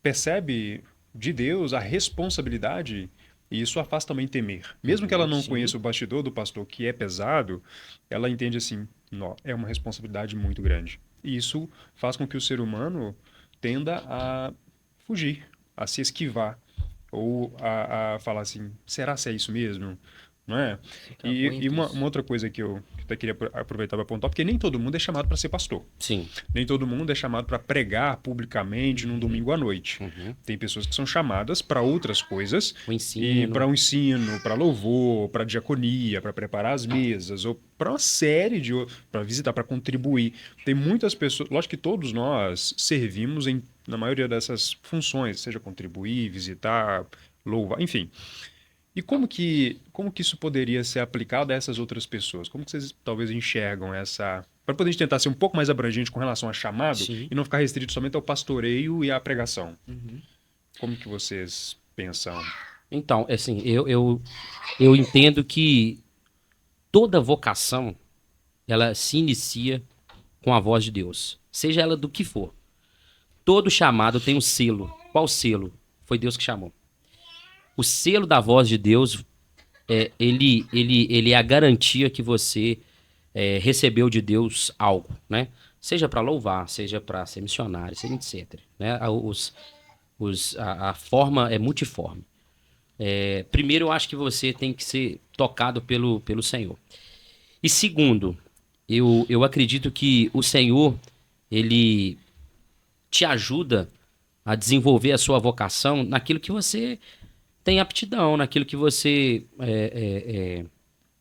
percebe de Deus a responsabilidade e isso a faz também temer. Mesmo que ela não Sim. conheça o bastidor do pastor, que é pesado, ela entende assim, não, é uma responsabilidade muito grande. E isso faz com que o ser humano tenda a fugir, a se esquivar, ou a falar assim, será que é isso mesmo? Não é? Fica E muito uma, isso. uma outra coisa que eu até queria aproveitar para apontar, porque nem todo mundo é chamado para ser pastor. Sim. Nem todo mundo é chamado para pregar publicamente num domingo à noite. Uhum. Tem pessoas que são chamadas para outras coisas, O e ensino. para um ensino, para louvor, para diaconia, para preparar as mesas, ou para uma série de para visitar, para contribuir. Tem muitas pessoas, lógico que todos nós servimos na maioria dessas funções, seja contribuir, visitar, louvar, enfim. E como que isso poderia ser aplicado a essas outras pessoas? Como que vocês talvez enxergam essa... Para poder tentar ser um pouco mais abrangente com relação a chamado Sim. e não ficar restrito somente ao pastoreio e à pregação. Uhum. Como que vocês pensam? Então, assim, eu entendo que toda vocação, ela se inicia com a voz de Deus. Seja ela do que for. Todo chamado tem um selo. Qual selo? Foi Deus que chamou. O selo da voz de Deus, ele é a garantia que você recebeu de Deus algo, né? Seja para louvar, seja para ser missionário, seja etc. Né? A forma é multiforme. Primeiro, eu acho que você tem que ser tocado pelo Senhor. E segundo, eu acredito que o Senhor, ele te ajuda a desenvolver a sua vocação naquilo que você tem aptidão, naquilo que você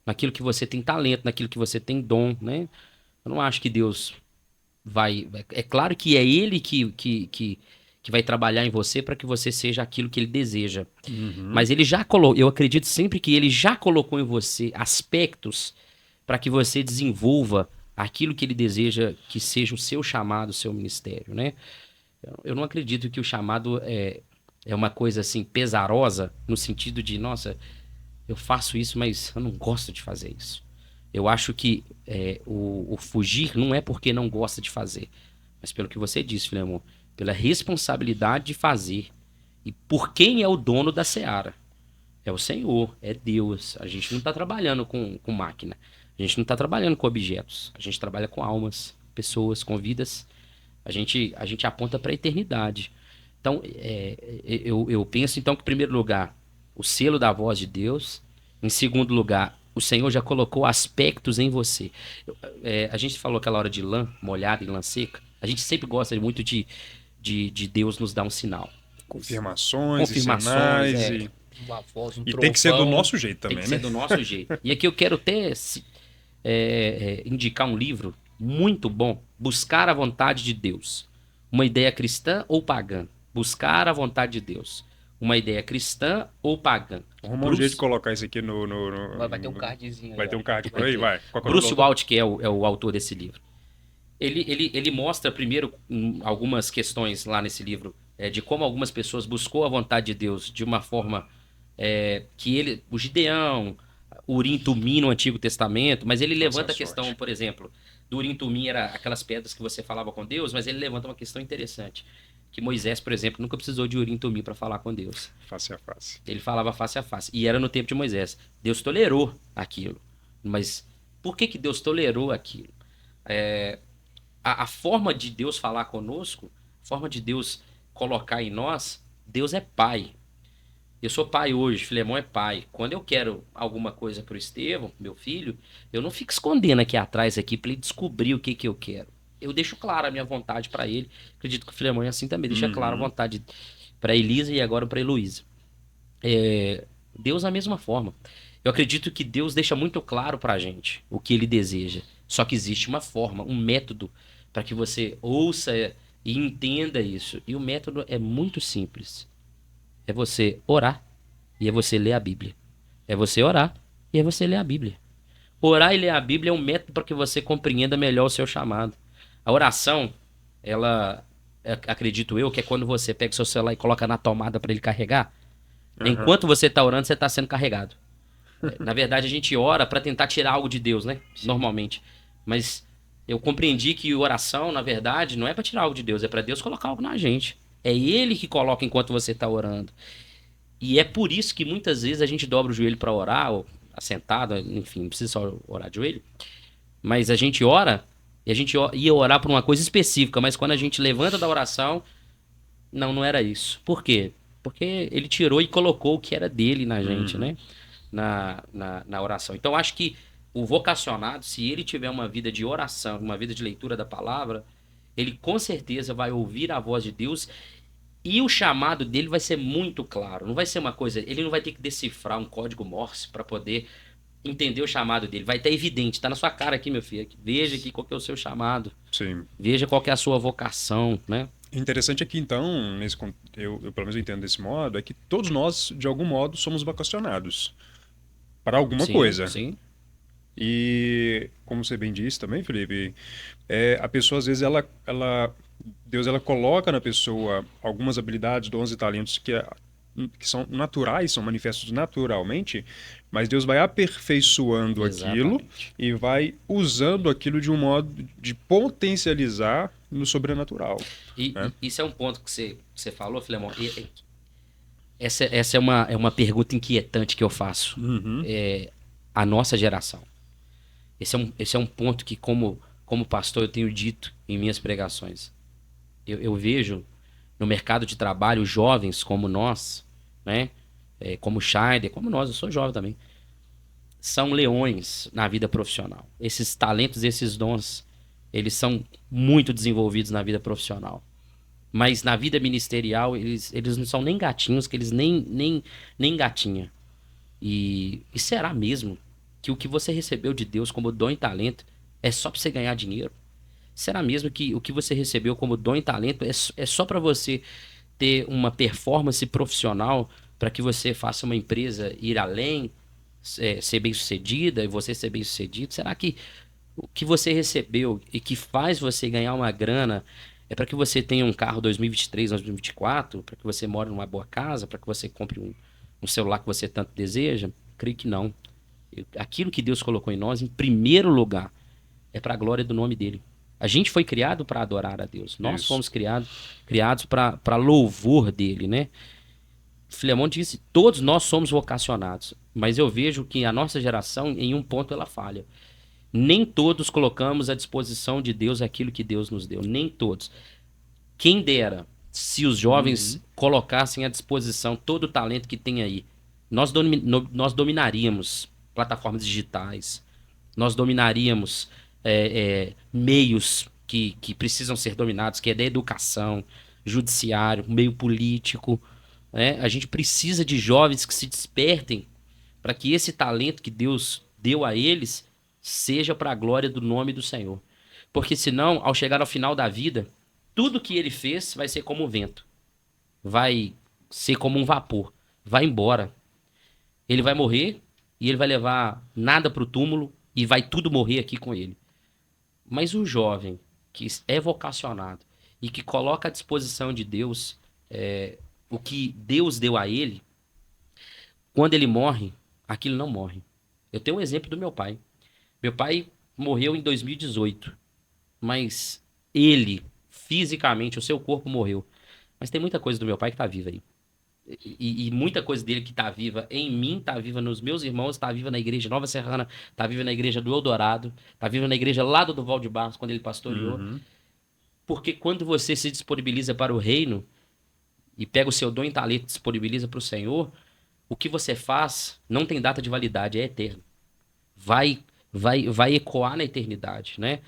naquilo que você tem talento, naquilo que você tem dom, né? Eu não acho que Deus vai... É claro que é Ele que vai trabalhar em você para que você seja aquilo que Ele deseja. Mas Ele já colocou... Eu acredito sempre que Ele já colocou em você aspectos para que você desenvolva aquilo que Ele deseja que seja o seu chamado, o seu ministério, né? Eu não acredito que o chamado é uma coisa assim pesarosa no sentido de, nossa, eu faço isso, mas eu não gosto de fazer isso. Eu acho que o fugir não é porque não gosta de fazer, mas pelo que você disse, Filemon, pela responsabilidade de fazer e por quem é o dono da seara. É o Senhor, é Deus. A gente não está trabalhando com máquina, a gente não está trabalhando com objetos, a gente trabalha com almas, pessoas, com vidas. A gente aponta para a eternidade. Então, eu penso então que, em primeiro lugar, o selo da voz de Deus. Em segundo lugar, o Senhor já colocou aspectos em você. A gente falou aquela hora de lã molhada e lã seca. A gente sempre gosta muito de Deus nos dar um sinal. Confirmações, confirmações, sinais Uma voz, um e tem que ser do trovão. nosso jeito Tem também, que ser né? do nosso jeito. E aqui eu quero até indicar um livro muito bom, Buscar a Vontade de Deus. Uma ideia cristã ou pagã? Buscar a vontade de Deus. Uma ideia cristã ou pagã? Vamos arrumar um jeito de colocar isso aqui no- Vai ter um cardzinho aí. Vai ter ó. um card por Vai aí, ter. vai. Qual que é o nome Bruce do autor? Waltke é o autor desse livro. Ele mostra primeiro algumas questões lá nesse livro de como algumas pessoas buscou a vontade de Deus de uma forma o Gideão, Urim e Tumim no Antigo Testamento, mas ele levanta a questão, sorte. por exemplo, do Urim e Tumim era aquelas pedras que você falava com Deus, mas ele levanta uma questão interessante, que Moisés, por exemplo, nunca precisou de Urim e Tumim para falar com Deus. Face a face. Ele falava face a face. E era no tempo de Moisés. Deus tolerou aquilo. Mas por que Deus tolerou aquilo? A forma de Deus falar conosco, a forma de Deus colocar em nós, Deus é pai. Eu sou pai hoje, Filemão é pai. Quando eu quero alguma coisa pro Estevão, meu filho, eu não fico escondendo aqui atrás aqui para ele descobrir o que eu quero. Eu deixo claro a minha vontade para ele. Acredito que o Filemão é assim também, deixa claro a vontade para Elisa e agora para Heloísa. Deus da mesma forma. Eu acredito que Deus deixa muito claro pra gente o que ele deseja. Só que existe uma forma, um método para que você ouça e entenda isso. E o método é muito simples. É você orar e é você ler a Bíblia. É você orar e é você ler a Bíblia. Orar e ler a Bíblia é um método para que você compreenda melhor o seu chamado. A oração, acredito eu, que é quando você pega o seu celular e coloca na tomada para ele carregar. Enquanto você está orando, você está sendo carregado. Na verdade, a gente ora para tentar tirar algo de Deus, né? Normalmente. Mas eu compreendi que oração, na verdade, não é para tirar algo de Deus, é para Deus colocar algo na gente. É Ele que coloca enquanto você está orando. E é por isso que muitas vezes a gente dobra o joelho para orar, ou assentado, enfim, não precisa só orar de joelho. Mas a gente ora, e a gente ia orar por uma coisa específica, mas quando a gente levanta da oração, não era isso. Por quê? Porque ele tirou e colocou o que era dele na gente, né? Na oração. Então, acho que o vocacionado, se ele tiver uma vida de oração, uma vida de leitura da palavra, ele com certeza vai ouvir a voz de Deus e o chamado dele vai ser muito claro. Não vai ser uma coisa... Ele não vai ter que decifrar um código Morse para poder entender o chamado dele. Vai estar evidente. Está na sua cara aqui, meu filho. Veja aqui qual que é o seu chamado. Sim. Veja qual que é a sua vocação, né? Interessante aqui, então, eu pelo menos entendo desse modo, é que todos nós, de algum modo, somos vocacionados para alguma coisa. Sim. E, como você bem disse também, Felipe, a pessoa, às vezes, Deus coloca na pessoa algumas habilidades, dons e talentos que são naturais, são manifestos naturalmente, mas Deus vai aperfeiçoando aquilo e vai usando aquilo de um modo de potencializar no sobrenatural. E né? isso é um ponto que você falou, Filemão. Essa é uma pergunta inquietante que eu faço. A nossa geração. Esse é um ponto que, como pastor, eu tenho dito em minhas pregações. Eu vejo no mercado de trabalho jovens como nós, né? Como Scheider, como nós, eu sou jovem também, são leões na vida profissional. Esses talentos, esses dons, eles são muito desenvolvidos na vida profissional. Mas na vida ministerial, eles não são nem gatinhos, que eles nem gatinha. E será mesmo que o que você recebeu de Deus como dom e talento é só para você ganhar dinheiro? Será mesmo que o que você recebeu como dom e talento é só para você ter uma performance profissional, para que você faça uma empresa ir além, ser bem-sucedida e você ser bem-sucedido? Será que o que você recebeu e que faz você ganhar uma grana é para que você tenha um carro 2023, 2024, para que você more numa boa casa, para que você compre um celular que você tanto deseja? Creio que não. Aquilo que Deus colocou em nós, em primeiro lugar, é para a glória do nome dele. A gente foi criado para adorar a Deus. Nós fomos criados para louvor dele, né? Filemão disse, todos nós somos vocacionados. Mas eu vejo que a nossa geração, em um ponto, ela falha. Nem todos colocamos à disposição de Deus aquilo que Deus nos deu. Nem todos. Quem dera se os jovens colocassem à disposição todo o talento que tem aí. Nós dominaríamos plataformas digitais. Nós dominaríamos meios que precisam ser dominados, que é da educação. judiciário, meio político, né? A gente precisa de jovens que se despertem para que esse talento que Deus deu a eles seja para a glória do nome do Senhor. Porque senão, ao chegar ao final da vida, tudo que ele fez vai ser como um vento, vai ser como um vapor, vai embora. Ele vai morrer e ele vai levar nada para o túmulo e vai tudo morrer aqui com ele. Mas o jovem que é vocacionado e que coloca à disposição de Deus o que Deus deu a ele, quando ele morre, aquilo não morre. Eu tenho um exemplo do meu pai. Meu pai morreu em 2018, mas ele, fisicamente, o seu corpo morreu. Mas tem muita coisa do meu pai que tá viva aí. E muita coisa dele que tá viva em mim, tá viva nos meus irmãos, tá viva na igreja Nova Serrana, tá viva na igreja do Eldorado, tá viva na igreja lá do Duval de Barros, quando ele pastoreou. Uhum. Porque quando você se disponibiliza para o reino e pega o seu dom e talento e disponibiliza para o Senhor, o que você faz não tem data de validade, é eterno. Vai ecoar na eternidade, né?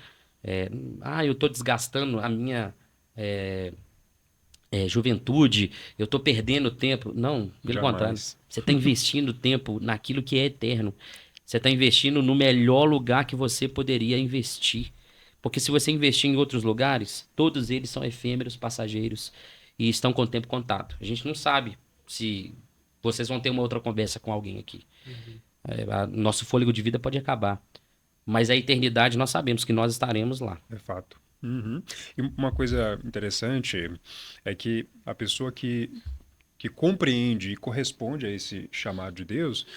Eu tô desgastando a minha juventude, eu tô perdendo tempo. Não, pelo Jamais. contrário. Você tá investindo tempo naquilo que é eterno. Você tá investindo no melhor lugar que você poderia investir. Porque se você investir em outros lugares, todos eles são efêmeros, passageiros e estão com o tempo contado. A gente não sabe se vocês vão ter uma outra conversa com alguém aqui. Nosso fôlego de vida pode acabar. Mas a eternidade nós sabemos que nós estaremos lá. É fato. Uhum. E uma coisa interessante é que a pessoa que compreende e corresponde a esse chamado de Deus,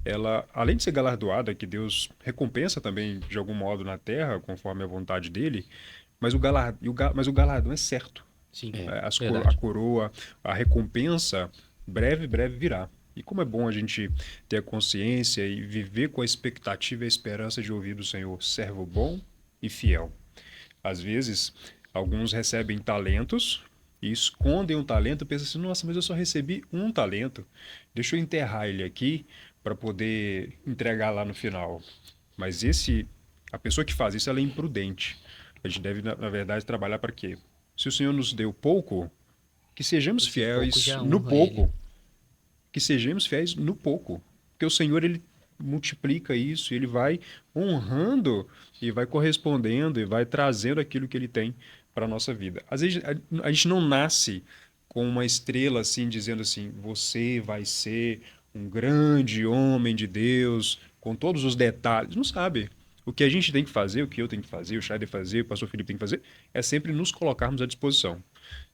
ela, além de ser galardoada, que Deus recompensa também de algum modo na terra, conforme a vontade dele, mas mas o galardão é certo. Sim. A coroa, a recompensa, breve virá. E como é bom a gente ter a consciência e viver com a expectativa e a esperança de ouvir do Senhor, servo bom e fiel. Às vezes, alguns recebem talentos e escondem um talento, pensam assim, nossa, mas eu só recebi um talento, deixa eu enterrar ele aqui para poder entregar lá no final. Mas a pessoa que faz isso, ela é imprudente. A gente deve, na verdade, trabalhar para quê? Se o Senhor nos deu pouco, que sejamos fiéis no pouco. Que sejamos fiéis no pouco. Porque o Senhor, ele multiplica isso, ele vai honrando e vai correspondendo e vai trazendo aquilo que ele tem para a nossa vida. Às vezes a gente não nasce com uma estrela assim, dizendo assim, você vai ser um grande homem de Deus, com todos os detalhes. Não sabe. O que a gente tem que fazer, o que eu tenho que fazer, o Chay tem que fazer, o pastor Felipe tem que fazer, é sempre nos colocarmos à disposição.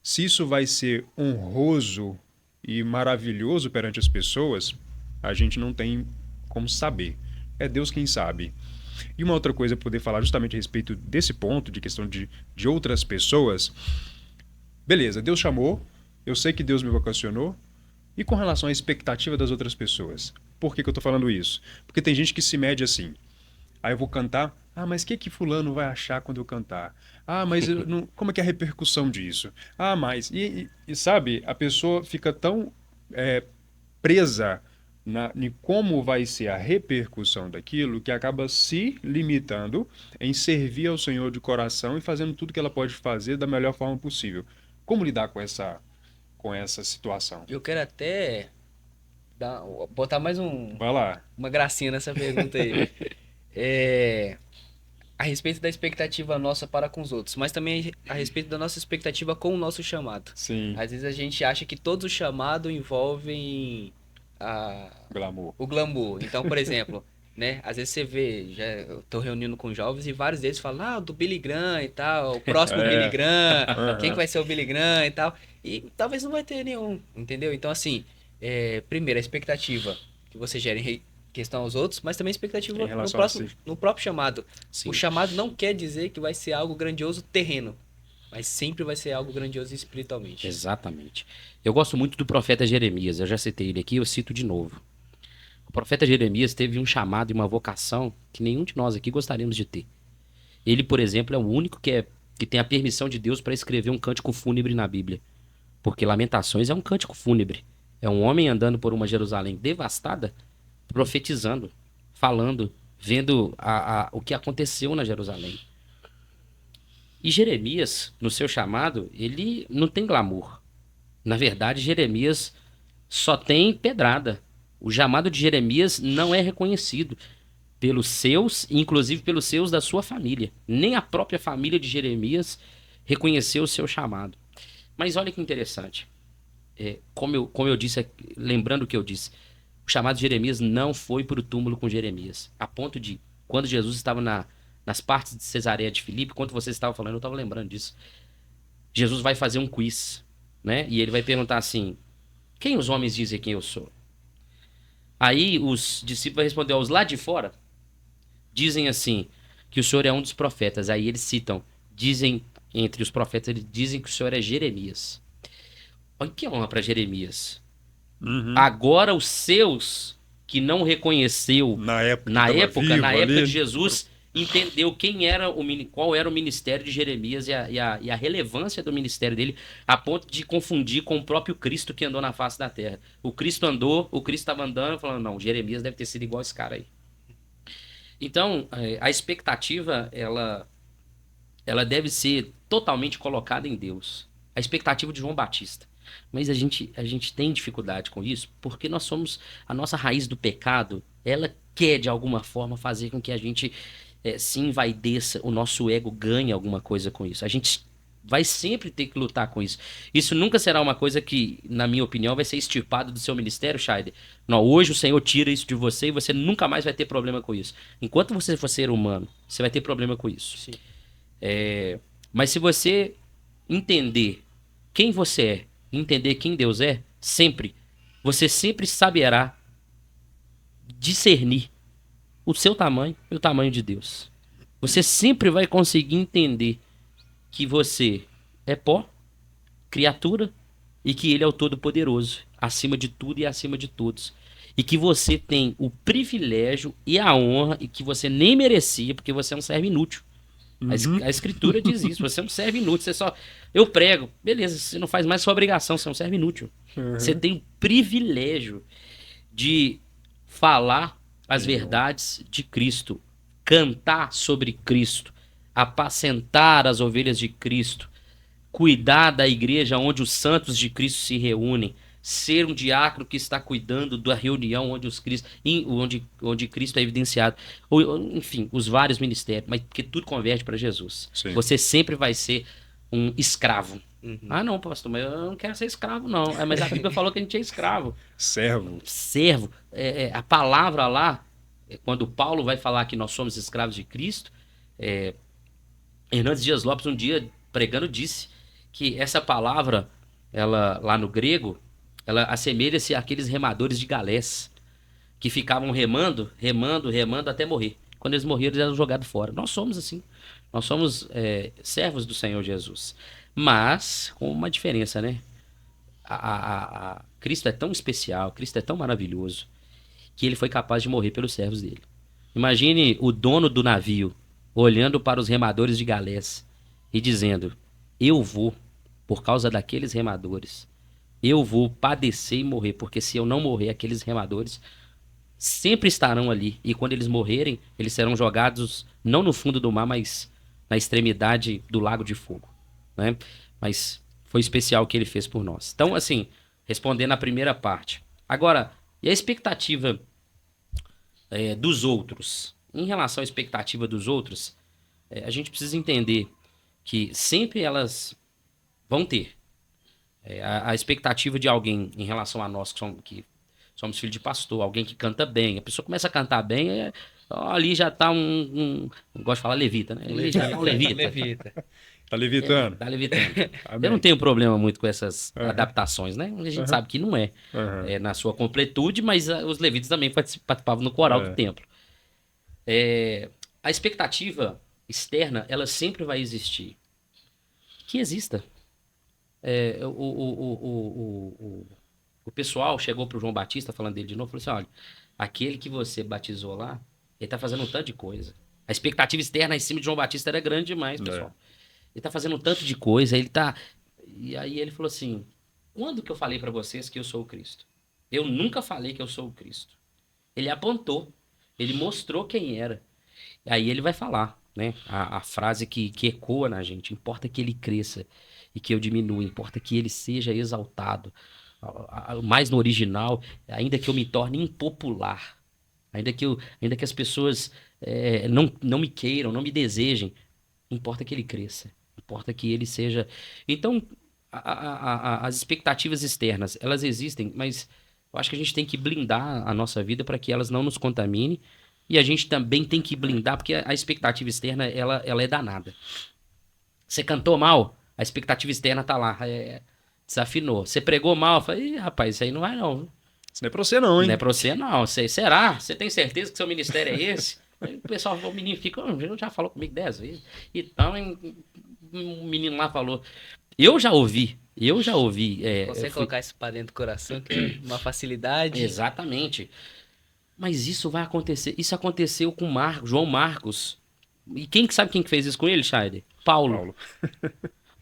Se isso vai ser honroso e maravilhoso perante as pessoas, a gente não tem como saber. É Deus quem sabe. E uma outra coisa, poder falar justamente a respeito desse ponto, de questão de outras pessoas. Beleza, Deus chamou, eu sei que Deus me vocacionou, e com relação à expectativa das outras pessoas? Por que eu tô falando isso? Porque tem gente que se mede assim. Aí eu vou cantar, mas o que fulano vai achar quando eu cantar? Mas como é que é a repercussão disso? Mas... E sabe, a pessoa fica tão presa em como vai ser a repercussão daquilo que acaba se limitando em servir ao Senhor de coração e fazendo tudo que ela pode fazer da melhor forma possível. Como lidar com essa situação? Eu quero até botar mais Vai lá. uma gracinha nessa pergunta aí. A respeito da expectativa nossa para com os outros, mas também a respeito da nossa expectativa com o nosso chamado. Sim. Às vezes a gente acha que todo chamado envolve o glamour. Então, por exemplo, né? Às vezes você vê, eu tô reunindo com jovens e vários deles falam, do Billy Graham e tal, o próximo Billy Graham, quem que vai ser o Billy Graham e tal. E talvez não vai ter nenhum, entendeu? Então, assim, primeiro, a expectativa que você gera em questão aos outros, mas também a expectativa no próprio chamado. Sim. O chamado não quer dizer que vai ser algo grandioso terreno, mas sempre vai ser algo grandioso espiritualmente. Exatamente. Eu gosto muito do profeta Jeremias, eu já citei ele aqui, eu cito de novo. O profeta Jeremias teve um chamado e uma vocação que nenhum de nós aqui gostaríamos de ter. Ele, por exemplo, é o único que tem a permissão de Deus para escrever um cântico fúnebre na Bíblia. Porque Lamentações é um cântico fúnebre. É um homem andando por uma Jerusalém devastada, profetizando, falando, vendo o que aconteceu na Jerusalém. E Jeremias, no seu chamado, ele não tem glamour. Na verdade, Jeremias só tem pedrada. O chamado de Jeremias não é reconhecido pelos seus, inclusive pelos seus da sua família. Nem a própria família de Jeremias reconheceu o seu chamado. Mas olha que interessante. Como eu disse, lembrando o que eu disse, o chamado de Jeremias não foi para o túmulo com Jeremias. A ponto de, quando Jesus estava nas partes de Cesareia de Filipe, quando você estava falando, eu estava lembrando disso. Jesus vai fazer um quiz, né? E ele vai perguntar assim: quem os homens dizem quem eu sou? Aí os discípulos vão responder: os lá de fora dizem assim, que o senhor é um dos profetas. Aí eles citam, dizem, entre os profetas, eles dizem que o senhor é Jeremias. Olha que honra para Jeremias. Uhum. Agora os seus, que não reconheceu Na época, na tava época vivo ali. de Jesus, entendeu qual era o ministério de Jeremias e a relevância do ministério dele, a ponto de confundir com o próprio Cristo que andou na face da terra. O Cristo andou, o Cristo estava andando, falando: não, Jeremias deve ter sido igual esse cara aí. Então, a expectativa, ela deve ser totalmente colocada em Deus. A expectativa de João Batista. Mas a gente tem dificuldade com isso porque a nossa raiz do pecado, ela quer de alguma forma fazer com que a gente se envaideça, o nosso ego ganhe alguma coisa com isso. A gente vai sempre ter que lutar com isso. Isso nunca será uma coisa que, na minha opinião, vai ser extirpado do seu ministério, Scheider. Não, hoje o Senhor tira isso de você e você nunca mais vai ter problema com isso. Enquanto você for ser humano, você vai ter problema com isso. Sim. Mas se você entender quem você é, entender quem Deus é, você sempre saberá discernir o seu tamanho e o tamanho de Deus. Você sempre vai conseguir entender que você é pó, criatura, e que Ele é o Todo-Poderoso, acima de tudo e acima de todos. E que você tem o privilégio e a honra, e que você nem merecia, porque você é um servo inútil. A Escritura diz isso, você é um servo inútil, você só... Eu prego, beleza, você não faz mais sua obrigação, você é um servo inútil. Você tem o privilégio de falar as verdades de Cristo, cantar sobre Cristo, apacentar as ovelhas de Cristo, cuidar da igreja onde os santos de Cristo se reúnem, ser um diácono que está cuidando da reunião onde Cristo é evidenciado. Enfim, os vários ministérios, mas porque tudo converge para Jesus. Sim. Você sempre vai ser um escravo. Uhum. Ah, não, pastor, mas eu não quero ser escravo, não. Mas a Bíblia falou que a gente é escravo. Servo. Servo. A palavra lá, quando Paulo vai falar que nós somos escravos de Cristo, Hernandes Dias Lopes, um dia pregando, disse que essa palavra, ela lá no grego, ela assemelha-se àqueles remadores de galés que ficavam remando até morrer. Quando eles morreram, eles eram jogados fora. Nós somos assim. Nós somos servos do Senhor Jesus. Mas com uma diferença, né? Cristo é tão especial, Cristo é tão maravilhoso, que ele foi capaz de morrer pelos servos dele. Imagine o dono do navio olhando para os remadores de galés e dizendo: eu vou, por causa daqueles remadores, eu vou padecer e morrer, porque se eu não morrer, aqueles remadores sempre estarão ali. E quando eles morrerem, eles serão jogados não no fundo do mar, mas na extremidade do lago de fogo, né? Mas foi especial o que ele fez por nós. Então, assim, respondendo a primeira parte. Agora, e a expectativa dos outros? Em relação à expectativa dos outros, a gente precisa entender que sempre elas vão ter. A expectativa de alguém em relação a nós que somos filhos de pastor, alguém que canta bem, a pessoa começa a cantar bem, ali já tá não gosto de falar levita, né? Ali já tá um levita. Levita. Tá levitando? Tá levitando. Amém. Eu não tenho problema muito com essas adaptações, né? A gente sabe que não é, na sua completude, mas os levitas também participavam no coral do templo. A expectativa externa, ela sempre vai existir. Que exista. O pessoal chegou pro João Batista, falando dele de novo, falou assim: olha, aquele que você batizou lá, ele tá fazendo um tanto de coisa. A expectativa externa em cima de João Batista era grande demais, pessoal. Ele tá fazendo um tanto de coisa, E aí ele falou assim: quando que eu falei para vocês que eu sou o Cristo? Eu nunca falei que eu sou o Cristo. Ele apontou, ele mostrou quem era. Aí ele vai falar, né? A frase que ecoa na gente. Importa que ele cresça e que eu diminua. Importa que ele seja exaltado. Mais no original, ainda que eu me torne impopular. Ainda que as pessoas não me queiram, não me desejem. Importa que ele cresça. Importa que ele seja... Então, as expectativas externas, elas existem, mas eu acho que a gente tem que blindar a nossa vida para que elas não nos contaminem. E a gente também tem que blindar, porque a expectativa externa, ela é danada. Você cantou mal, a expectativa externa tá lá. Desafinou. Você pregou mal, falei, rapaz, isso aí não vai não. Isso não é pra você não, hein? Não é pra você não. Será? Você tem certeza que seu ministério é esse? Aí o pessoal, o menino fica, já falou comigo 10 vezes. Então, o menino lá falou. Eu já ouvi. Consegue colocar isso pra dentro do coração, que é uma facilidade. Exatamente. Mas isso vai acontecer. Isso aconteceu com João Marcos. E sabe quem que fez isso com ele, Scheider? Paulo.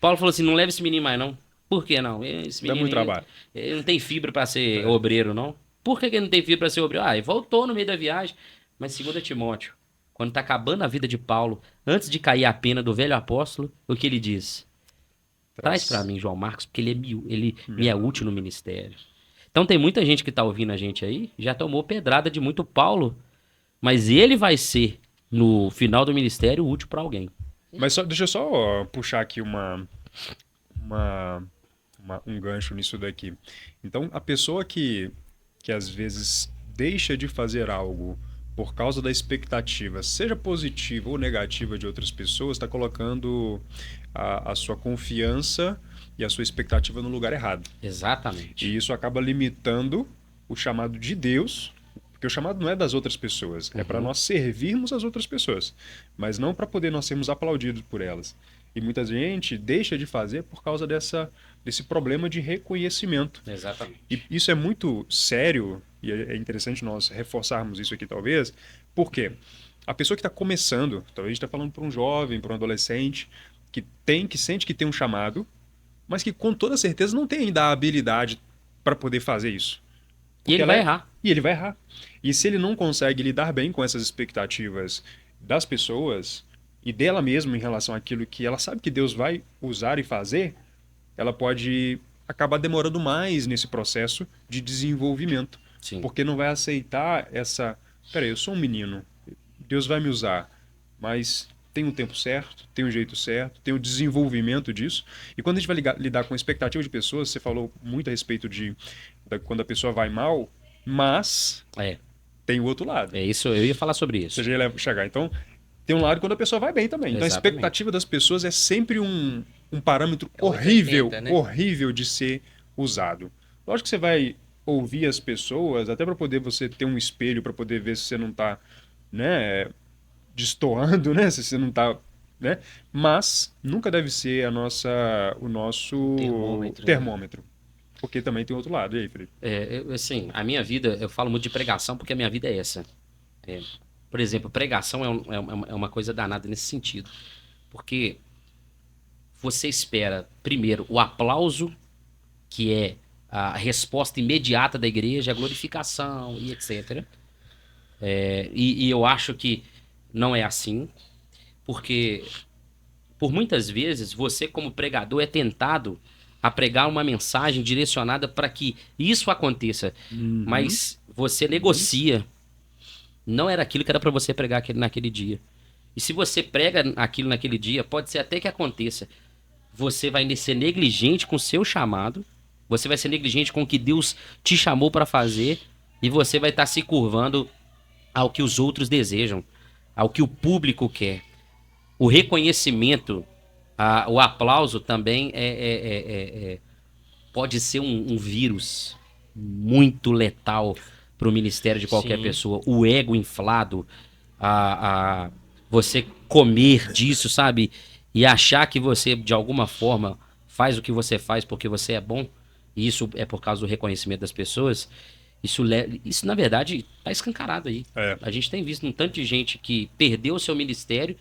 Paulo falou assim, não leva esse menino mais, não. Por que não? Esse menino Dá muito trabalho. Ele não tem fibra pra ser obreiro, não. Por que ele não tem fibra pra ser obreiro? Ele voltou no meio da viagem. Mas 2 Timóteo, quando tá acabando a vida de Paulo, antes de cair a pena do velho apóstolo, o que ele diz? Traz pra mim, João Marcos, porque ele me é útil no ministério. Então tem muita gente que tá ouvindo a gente aí, já tomou pedrada de muito Paulo, mas ele vai ser, no final do ministério, útil pra alguém. Mas deixa eu só puxar aqui um gancho nisso daqui. Então, a pessoa que às vezes deixa de fazer algo por causa da expectativa, seja positiva ou negativa de outras pessoas, está colocando a sua confiança e a sua expectativa no lugar errado. Exatamente. E isso acaba limitando o chamado de Deus, porque o chamado não é das outras pessoas, é para nós servirmos as outras pessoas, mas não para poder nós sermos aplaudidos por elas. E muita gente deixa de fazer por causa desse problema de reconhecimento. Exatamente. E isso é muito sério, e é interessante nós reforçarmos isso aqui talvez, porque a pessoa que está começando, talvez a gente está falando para um jovem, para um adolescente, que sente que tem um chamado, mas que com toda certeza não tem ainda a habilidade para poder fazer isso. E ele vai errar. E ele vai errar. E se ele não consegue lidar bem com essas expectativas das pessoas e dela mesma em relação àquilo que ela sabe que Deus vai usar e fazer, ela pode acabar demorando mais nesse processo de desenvolvimento. Sim. Porque não vai aceitar peraí, eu sou um menino, Deus vai me usar, mas tem um tempo certo, tem um jeito certo, tem o desenvolvimento disso. E quando a gente vai lidar com expectativa de pessoas, você falou muito a respeito de quando a pessoa vai mal, mas tem o outro lado. É isso, eu ia falar sobre isso. Você já ia chegar. Então, tem um lado quando a pessoa vai bem também. Então, Exatamente. a expectativa das pessoas é sempre um parâmetro horrível, 80, né? horrível de ser usado. Lógico que você vai ouvir as pessoas, até para poder você ter um espelho, para poder ver se você não está, né, destoando, né, se você não está, né, mas nunca deve ser o nosso termômetro. Porque também tem outro lado. E aí, Felipe? Assim, a minha vida, eu falo muito de pregação porque a minha vida é essa. Por exemplo, pregação é uma coisa danada nesse sentido. Porque você espera, primeiro, o aplauso, que é a resposta imediata da igreja, a glorificação e etc. E eu acho que não é assim, porque por muitas vezes você, como pregador, é tentado a pregar uma mensagem direcionada para que isso aconteça, mas você negocia. Não era aquilo que era para você pregar naquele dia. E se você prega aquilo naquele dia, pode ser até que aconteça. Você vai ser negligente com o seu chamado, você vai ser negligente com o que Deus te chamou para fazer, e você vai estar se curvando ao que os outros desejam, ao que o público quer. O reconhecimento, o aplauso também pode ser um vírus muito letal para o ministério de qualquer pessoa. O ego inflado, você comer disso, sabe? E achar que você, de alguma forma, faz o que você faz porque você é bom, e isso é por causa do reconhecimento das pessoas. Isso na verdade, está escancarado aí. A gente tem visto um tanto de gente que perdeu o seu ministério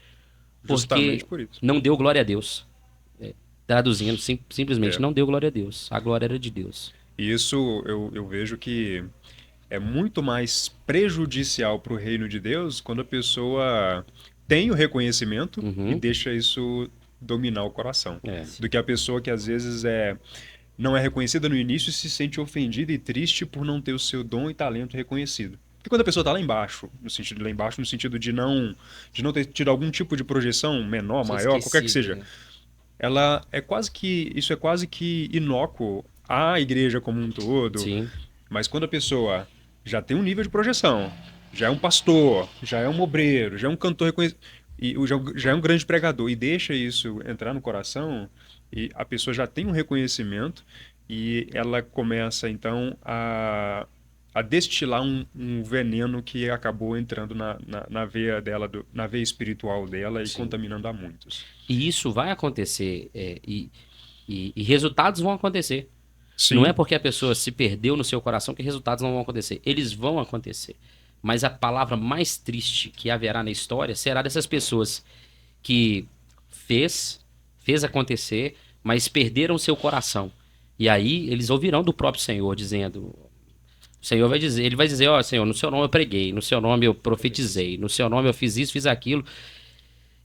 porque não deu glória a Deus. Traduzindo, simplesmente não deu glória a Deus. A glória era de Deus. E isso eu vejo que é muito mais prejudicial para o reino de Deus quando a pessoa tem o reconhecimento Uhum. e deixa isso dominar o coração. É. Do que a pessoa que às vezes não é reconhecida no início e se sente ofendida e triste por não ter o seu dom e talento reconhecido. Porque quando a pessoa está lá embaixo, no sentido de não ter tido algum tipo de projeção menor, Ser maior, qualquer que esquecido, seja, né? isso é quase que inócuo à igreja como um todo. Sim. Mas quando a pessoa já tem um nível de projeção, já é um pastor, já é um obreiro, já é um cantor reconhecido, já é um grande pregador, e deixa isso entrar no coração, e a pessoa já tem um reconhecimento, e ela começa então a destilar um veneno que acabou entrando na veia dela, na veia espiritual dela e Sim. contaminando a muitos. E isso vai acontecer. E resultados vão acontecer. Sim, Não é porque a pessoa se perdeu no seu coração que resultados não vão acontecer. Eles vão acontecer. Mas a palavra mais triste que haverá na história será dessas pessoas que fez acontecer, mas perderam seu coração. E aí eles ouvirão do próprio Senhor dizendo, o Senhor vai dizer, ele vai dizer, ó, Senhor, no seu nome eu preguei, no seu nome eu profetizei, no seu nome eu fiz isso, fiz aquilo.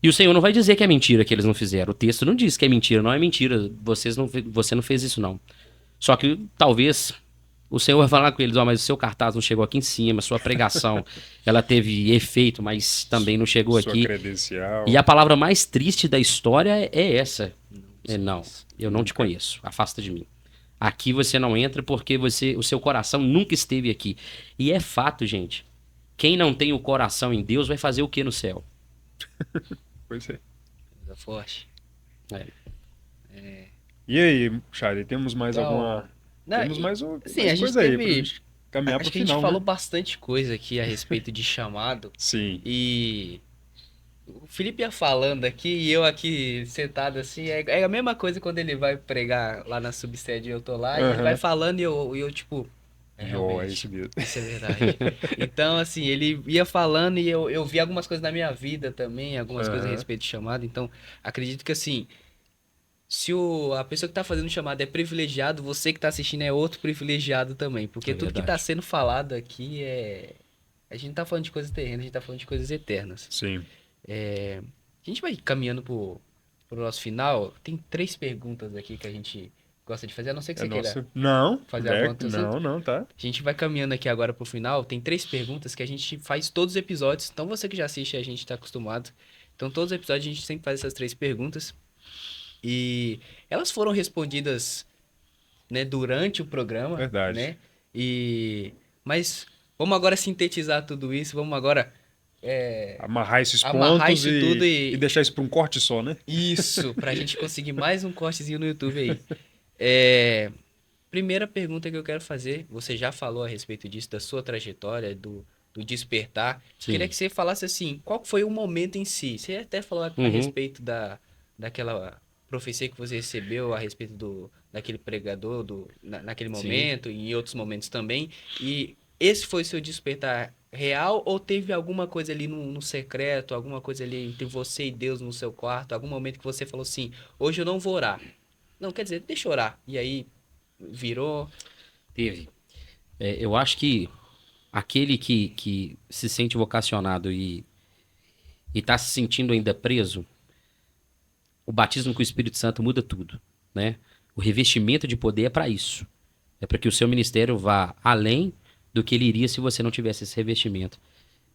E o Senhor não vai dizer que é mentira que eles não fizeram. O texto não diz que é mentira, não é mentira. Você não fez isso não. Só que talvez o Senhor vai falar com eles, ó, mas o seu cartaz não chegou aqui em cima, sua pregação, ela teve efeito, mas também não chegou sua aqui. credencial. E a palavra mais triste da história é essa. Não, Sim. eu não te conheço. Afasta de mim. Aqui você não entra porque o seu coração nunca esteve aqui. E é fato, gente. Quem não tem o coração em Deus vai fazer o que no céu? Pois é. Coisa forte. É. E aí, Charlie, temos mais Então, alguma. Não, Temos mais sim, mais a gente coisa aí pra teve. gente caminhar Acho pro que a gente final, falou né? bastante coisa aqui a respeito de chamado. Sim. E o Felipe ia falando aqui e eu aqui sentado assim. É a mesma coisa quando ele vai pregar lá na subsede e eu tô lá. E ele vai Aham. falando e eu tipo. É Jó, é realmente. isso mesmo. Isso é verdade. Então, assim, ele ia falando e eu vi algumas coisas na minha vida também, algumas coisas a Aham. respeito de chamado. Então, acredito que assim. Se a pessoa que tá fazendo o chamado é privilegiado, você que tá assistindo é outro privilegiado também. Porque É tudo que tá verdade. sendo falado aqui é. A gente não tá falando de coisas terrenas, a gente tá falando de coisas eternas. Sim. A gente vai caminhando pro nosso final. Tem 3 perguntas aqui que a gente gosta de fazer, a não ser que É você queira nossa. Não, fazer alguma outra. não, não, tá. A gente vai caminhando aqui agora pro final. Tem 3 perguntas que a gente faz todos os episódios. Então você que já assiste, a gente tá acostumado. Então todos os episódios a gente sempre faz essas 3 perguntas. E elas foram respondidas, né, durante o programa, Verdade. né? Mas vamos agora sintetizar tudo isso, vamos agora Amarrar esses amarrar pontos isso tudo e deixar isso pra um corte só, né? isso, pra gente conseguir mais um cortezinho no YouTube aí. Primeira pergunta que eu quero fazer, você já falou a respeito disso, da sua trajetória, do despertar. Sim. Queria que você falasse assim, qual foi o momento em si? Você até falou a Uhum. respeito daquela profecia que você recebeu a respeito daquele pregador naquele Sim. momento e em outros momentos também. E esse foi o seu despertar real ou teve alguma coisa ali no secreto, alguma coisa ali entre você e Deus no seu quarto, algum momento que você falou assim, hoje eu não vou orar. Não, quer dizer, deixa eu orar. E aí virou. Teve. Eu acho que aquele que se sente vocacionado e está se sentindo ainda preso, o batismo com o Espírito Santo muda tudo, né? O revestimento de poder é para isso. É para que o seu ministério vá além do que ele iria se você não tivesse esse revestimento.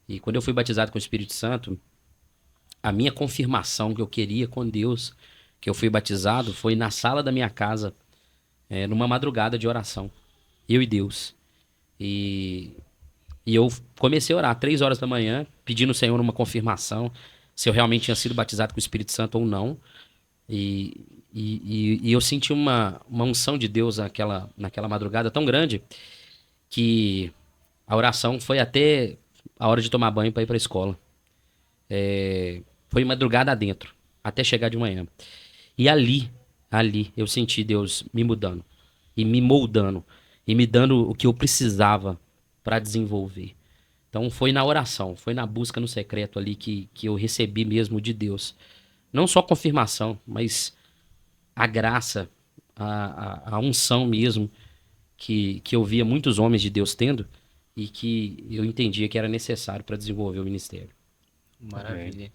E quando eu fui batizado com o Espírito Santo, a minha confirmação que eu queria com Deus, que eu fui batizado, foi na sala da minha casa, numa madrugada de oração. Eu e Deus. E eu comecei a orar 3 horas da manhã, pedindo ao Senhor uma confirmação, se eu realmente tinha sido batizado com o Espírito Santo ou não. E eu senti uma unção de Deus naquela madrugada tão grande que a oração foi até a hora de tomar banho para ir para a escola. Foi madrugada adentro, até chegar de manhã. E ali eu senti Deus me mudando e me moldando e me dando o que eu precisava para desenvolver. Então foi na oração, foi na busca no secreto ali que eu recebi mesmo de Deus. Não só confirmação, mas a graça, a unção mesmo que eu via muitos homens de Deus tendo e que eu entendia que era necessário para desenvolver o ministério. Maravilha.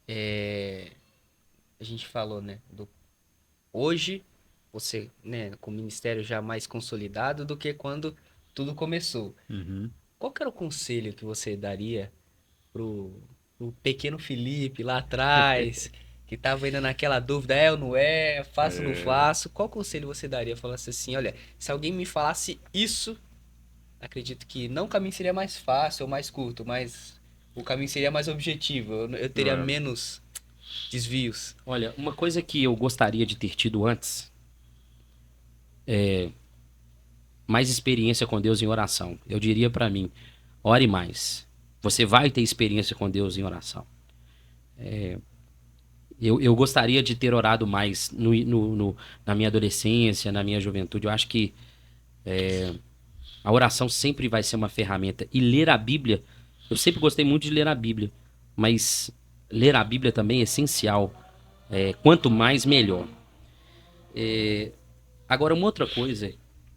A gente falou, né? Hoje, você, né, com o ministério já mais consolidado do que quando tudo começou. Uhum. Qual que era o conselho que você daria pro pequeno Felipe lá atrás, que tava ainda naquela dúvida, é ou não é, faço ou não faço? Qual conselho você daria? Falasse assim, olha, se alguém me falasse isso, acredito que não o caminho seria mais fácil ou mais curto, mas o caminho seria mais objetivo. Eu teria É. menos desvios. Olha, uma coisa que eu gostaria de ter tido antes, mais experiência com Deus em oração. Eu diria pra mim, ore mais. Você vai ter experiência com Deus em oração. Eu gostaria de ter orado mais na minha adolescência, na minha juventude. Eu acho que a oração sempre vai ser uma ferramenta. E ler a Bíblia, eu sempre gostei muito de ler a Bíblia, mas ler a Bíblia também é essencial. Quanto mais, melhor. Agora, uma outra coisa,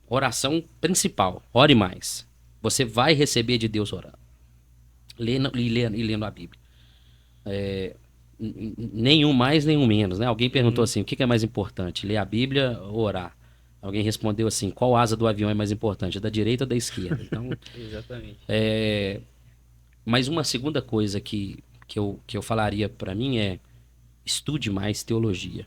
oração principal, ore mais. Você vai receber de Deus orando. Lendo a Bíblia. Nenhum mais, nenhum menos, né? Alguém perguntou assim, o que é mais importante, ler a Bíblia ou orar? Alguém respondeu assim, qual asa do avião é mais importante, da direita ou da esquerda? Então, Exatamente. mas uma segunda coisa que eu falaria pra mim é estude mais teologia.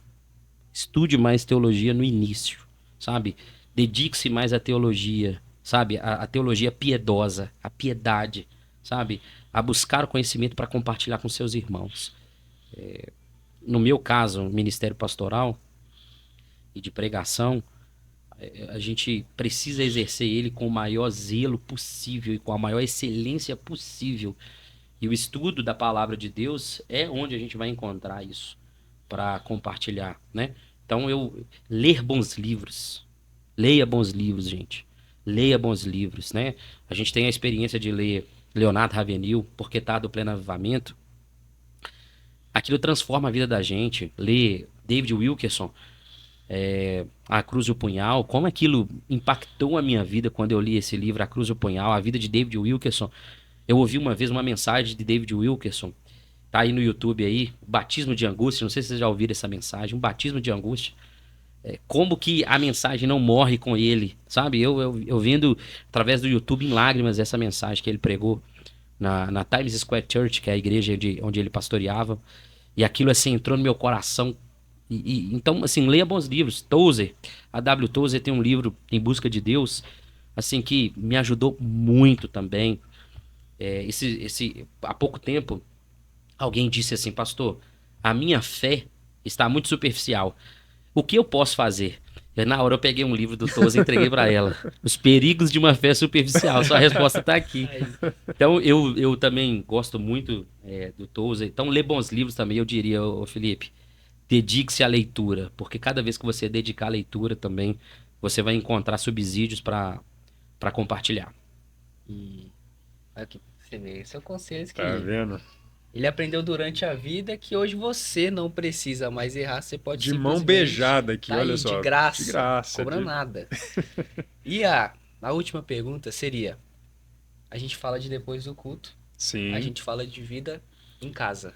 Estude mais teologia no início, sabe? Dedique-se mais à teologia, sabe? A teologia piedosa, a piedade, sabe? A buscar o conhecimento para compartilhar com seus irmãos. No meu caso, ministério pastoral e de pregação, a gente precisa exercer ele com o maior zelo possível e com a maior excelência possível. E o estudo da palavra de Deus é onde a gente vai encontrar isso para compartilhar, né? Então, ler bons livros. Leia bons livros, gente. Leia bons livros, né? A gente tem a experiência de ler Leonardo Ravenhill, Porque tá do Pleno Avivamento. Aquilo transforma a vida da gente. Ler David Wilkerson, A Cruz e o Punhal. Como aquilo impactou a minha vida quando eu li esse livro, A Cruz e o Punhal, a vida de David Wilkerson. Eu ouvi uma vez uma mensagem de David Wilkerson, tá aí no YouTube aí, Batismo de Angústia, não sei se vocês já ouviram essa mensagem, um batismo de angústia. Como que a mensagem não morre com ele, sabe? Eu vendo através do YouTube em lágrimas essa mensagem que ele pregou na Times Square Church, que é a igreja onde ele pastoreava, e aquilo assim entrou no meu coração. Então, assim, leia bons livros. Tozer, a W. Tozer tem um livro, Em Busca de Deus, assim, que me ajudou muito também. Há pouco tempo, alguém disse assim, pastor, a minha fé está muito superficial. O que eu posso fazer? Na hora eu peguei um livro do Tozer e entreguei para ela. Os perigos de uma fé superficial. Sua resposta está aqui. Então, eu também gosto muito do Tozer. Então, lê bons livros também, eu diria, ô Felipe. Dedique-se à leitura, porque cada vez que você dedicar à leitura também, você vai encontrar subsídios para compartilhar. E aqui, você vê, são conselhos que Tá vendo? ele aprendeu durante a vida que hoje você não precisa mais errar, você pode De mão simplesmente beijada aqui, tá olha aí, só. de graça, De graça. cobrando nada. E a última pergunta seria, a gente fala de depois do culto, Sim. a gente fala de vida em casa,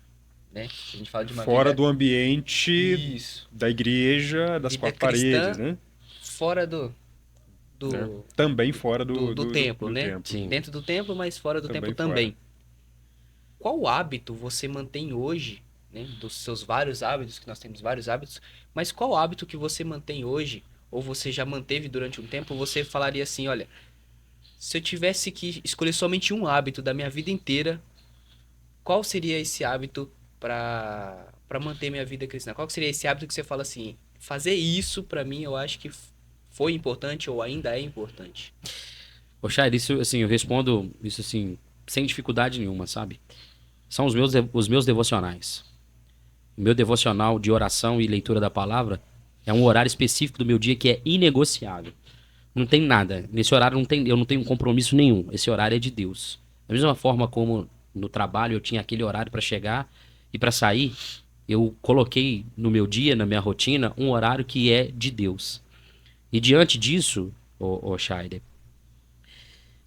né? A gente fala de uma Fora vida... do ambiente Isso. da igreja, das Vida quatro cristã, paredes, né? Fora do Também fora do templo, do né? templo. Sim. Dentro do templo, mas fora do Também templo fora. também. Qual hábito você mantém hoje, né? Dos seus vários hábitos, que nós temos vários hábitos, mas qual hábito que você mantém hoje, ou você já manteve durante um tempo, você falaria assim, olha, se eu tivesse que escolher somente um hábito da minha vida inteira, qual seria esse hábito para manter minha vida cristã? Qual seria esse hábito que você fala assim, fazer isso pra mim, eu acho que foi importante ou ainda é importante? Ô, Chay, isso, assim, eu respondo isso, assim, sem dificuldade nenhuma, sabe? São os meus devocionais. O meu devocional de oração e leitura da palavra é um horário específico do meu dia que é inegociável. Não tem nada. Nesse horário eu não tenho compromisso nenhum. Esse horário é de Deus. Da mesma forma como no trabalho eu tinha aquele horário para chegar e para sair, eu coloquei no meu dia, na minha rotina, um horário que é de Deus. E diante disso, ô Scheider,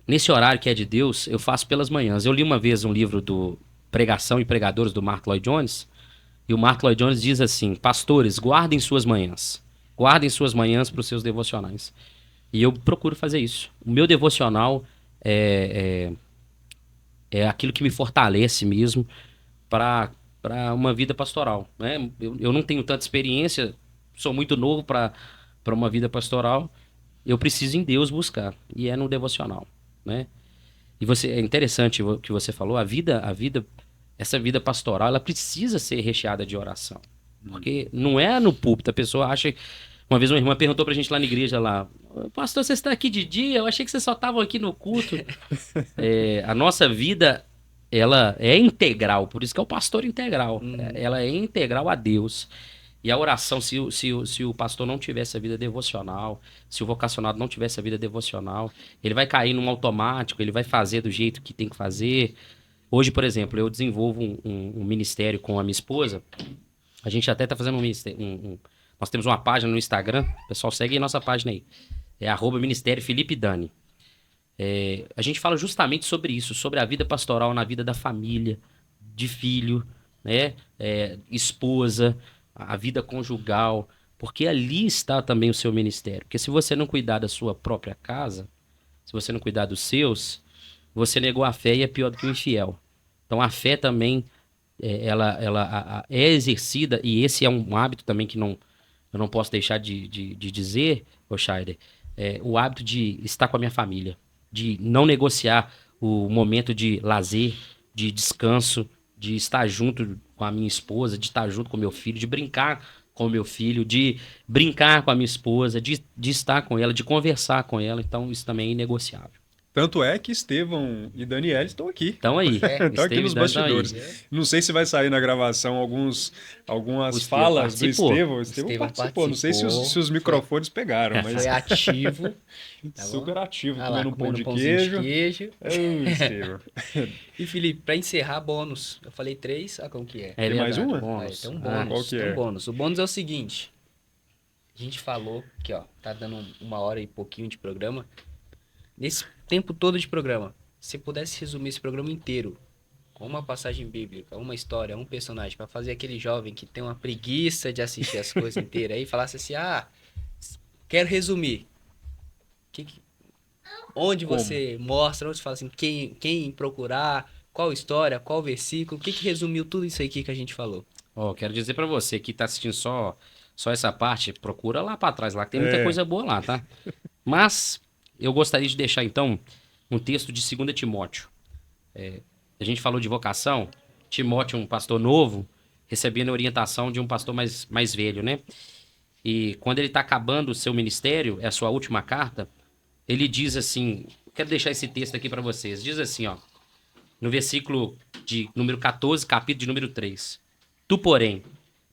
nesse horário que é de Deus, eu faço pelas manhãs. Eu li uma vez um livro do Pregação e Pregadores do Mark Lloyd Jones, E o Mark Lloyd Jones diz assim: pastores, guardem suas manhãs. Guardem suas manhãs para os seus devocionais. E eu procuro fazer isso. O meu devocional é aquilo que me fortalece mesmo para uma vida pastoral, né? Eu não tenho tanta experiência, sou muito novo para uma vida pastoral. Eu preciso em Deus buscar, e é no devocional, né? E é interessante o que você falou, essa vida pastoral, ela precisa ser recheada de oração. Porque não é no púlpito, a pessoa acha. Uma vez uma irmã perguntou pra gente lá na igreja lá: pastor, você está aqui de dia? Eu achei que vocês só estavam aqui no culto. A nossa vida, ela é integral, por isso que é o pastor integral. Ela é integral a Deus. E a oração, se o pastor não tivesse a vida devocional, se o vocacionado não tivesse a vida devocional, ele vai cair num automático, ele vai fazer do jeito que tem que fazer. Hoje, por exemplo, eu desenvolvo um ministério com a minha esposa. A gente até tá fazendo um ministério. Nós temos uma página no Instagram, o pessoal segue a nossa página aí. É @Ministério Felipe Dani. A gente fala justamente sobre isso, sobre a vida pastoral na vida da família, de filho, né? Esposa, a vida conjugal, porque ali está também o seu ministério. Porque se você não cuidar da sua própria casa, se você não cuidar dos seus, você negou a fé e é pior do que o infiel. Então a fé também, ela é exercida, e esse é um hábito também que eu não posso deixar de dizer, ô Scheider, o hábito de estar com a minha família, de não negociar o momento de lazer, de descanso, de estar junto com a minha esposa, de estar junto com o meu filho, de brincar com o meu filho, de brincar com a minha esposa, de estar com ela, de conversar com ela. Então, isso também é inegociável. Tanto é que Estevão e Daniel estão aqui. Estão aí. Estão aqui nos bastidores. Não sei se vai sair na gravação algumas falas do Estevão. O Estevão participou. Não sei se os microfones pegaram, mas... Foi ativo. Tá super ativo, comendo um pão de queijo. Estevão. E Felipe, para encerrar, bônus. Eu falei 3, sabe como que é? Tem mais uma? Tem um bônus. Qual que é? Tem um bônus. O bônus é o seguinte. A gente falou que, ó, tá dando 1h e pouquinho de programa. Nesse tempo todo de programa, se pudesse resumir esse programa inteiro com uma passagem bíblica, uma história, um personagem, para fazer aquele jovem que tem uma preguiça de assistir as coisas inteiras aí, falasse assim: quero resumir. Onde você mostra, onde você fala assim, quem procurar, qual história, qual versículo, o que resumiu tudo isso aqui que a gente falou? Quero dizer para você que tá assistindo só essa parte, procura lá para trás, lá que tem muita coisa boa lá, tá? Mas eu gostaria de deixar, então, um texto de 2 Timóteo. A gente falou de vocação. Timóteo, um pastor novo, recebendo a orientação de um pastor mais velho, né? E quando ele está acabando o seu ministério, é a sua última carta, ele diz assim, quero deixar esse texto aqui para vocês. Diz assim, ó, no versículo de número 14, capítulo de número 3. Tu, porém,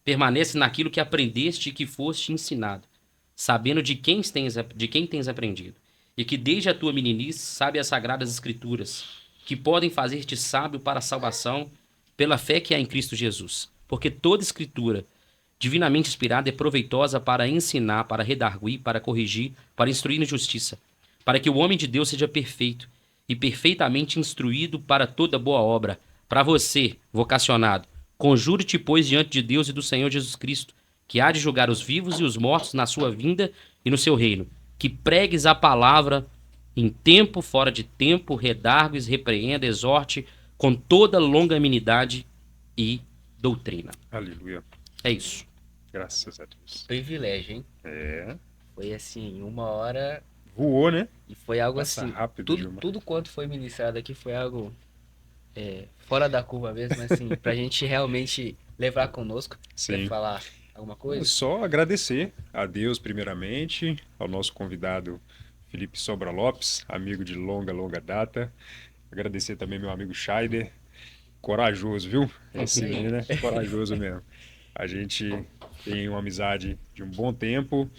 permanece naquilo que aprendeste e que foste ensinado, sabendo de quem tens aprendido, e que desde a tua meninice sabe as sagradas escrituras, que podem fazer-te sábio para a salvação pela fé que há em Cristo Jesus. Porque toda escritura, divinamente inspirada, é proveitosa para ensinar, para redarguir, para corrigir, para instruir na justiça, para que o homem de Deus seja perfeito e perfeitamente instruído para toda boa obra. Para você, vocacionado, conjure-te, pois, diante de Deus e do Senhor Jesus Cristo, que há de julgar os vivos e os mortos na sua vinda e no seu reino, que pregues a palavra em tempo, fora de tempo, redargues, repreenda, exorte, com toda longanimidade e doutrina. Aleluia. É isso. Graças a Deus. Privilégio, hein? Foi assim, 1h. Voou, né? E foi algo Passa assim, rápido, tudo quanto foi ministrado aqui foi algo fora da curva mesmo, mas assim, pra gente realmente levar conosco. Sim. Quer falar alguma coisa? Só agradecer a Deus primeiramente, ao nosso convidado Felipe Sobra Lopes, amigo de longa data. Agradecer também meu amigo Scheider, corajoso, viu? Esse menino, né? Corajoso mesmo. A gente tem uma amizade de um bom tempo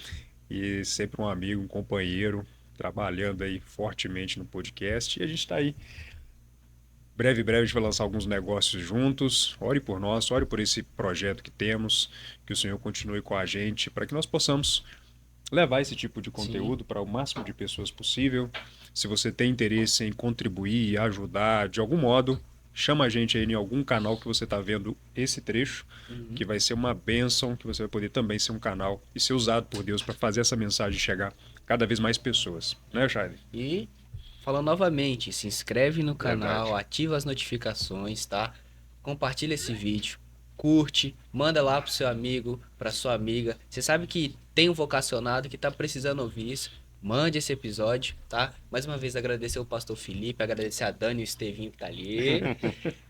e sempre um amigo, um companheiro, trabalhando aí fortemente no podcast. E a gente está aí. Breve a gente vai lançar alguns negócios juntos. Ore por nós, ore por esse projeto que temos, que o Senhor continue com a gente, para que nós possamos levar esse tipo de conteúdo para o máximo de pessoas possível. Se você tem interesse em contribuir e ajudar de algum modo, chama a gente aí em algum canal que você está vendo esse trecho, que vai ser uma bênção, que você vai poder também ser um canal e ser usado por Deus para fazer essa mensagem chegar cada vez mais pessoas. Né, Shailen? E falando novamente, se inscreve no canal, Verdade. ativa as notificações, tá? Compartilha esse vídeo, curte, manda lá pro seu amigo, pra sua amiga. Você sabe que tem um vocacionado que tá precisando ouvir isso. Mande esse episódio, tá? Mais uma vez agradecer o pastor Felipe, agradecer a Dani e o Estevinho que tá ali.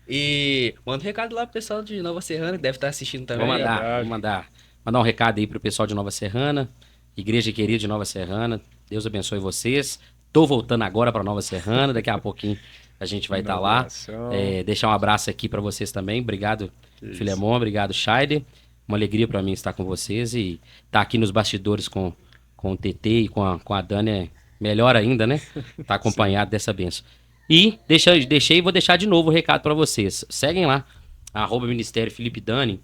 E manda um recado lá pro pessoal de Nova Serrana que deve estar assistindo também. Vou mandar, verdade. mandar um recado aí pro pessoal de Nova Serrana, igreja querida de Nova Serrana. Deus abençoe vocês. Tô voltando agora para Nova Serrana, daqui a pouquinho a gente vai estar lá. Inauguração. Deixar um abraço aqui para vocês também. Obrigado, Que Filemon, obrigado, Scheider. Uma alegria para mim estar com vocês e estar aqui nos bastidores com o TT e com a Dani é melhor ainda, né? Tá acompanhado dessa benção. E vou deixar de novo o recado para vocês. Seguem lá, @Ministério Felipe Dani.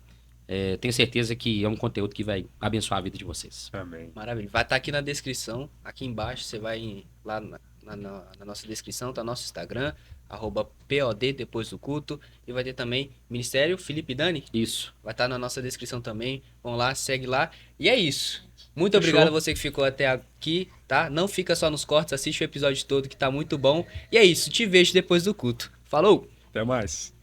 Tenho certeza que é um conteúdo que vai abençoar a vida de vocês. Amém. Maravilha. Vai estar aqui na descrição, aqui embaixo, você vai lá na nossa descrição, tá nosso Instagram, @POD depois do culto, e vai ter também Ministério Felipe Dani, Isso. vai estar na nossa descrição também, vão lá, segue lá, e é isso. Muito Fechou. obrigado a você que ficou até aqui, tá? Não fica só nos cortes, assiste o episódio todo que tá muito bom, e é isso, te vejo depois do culto. Falou! Até mais.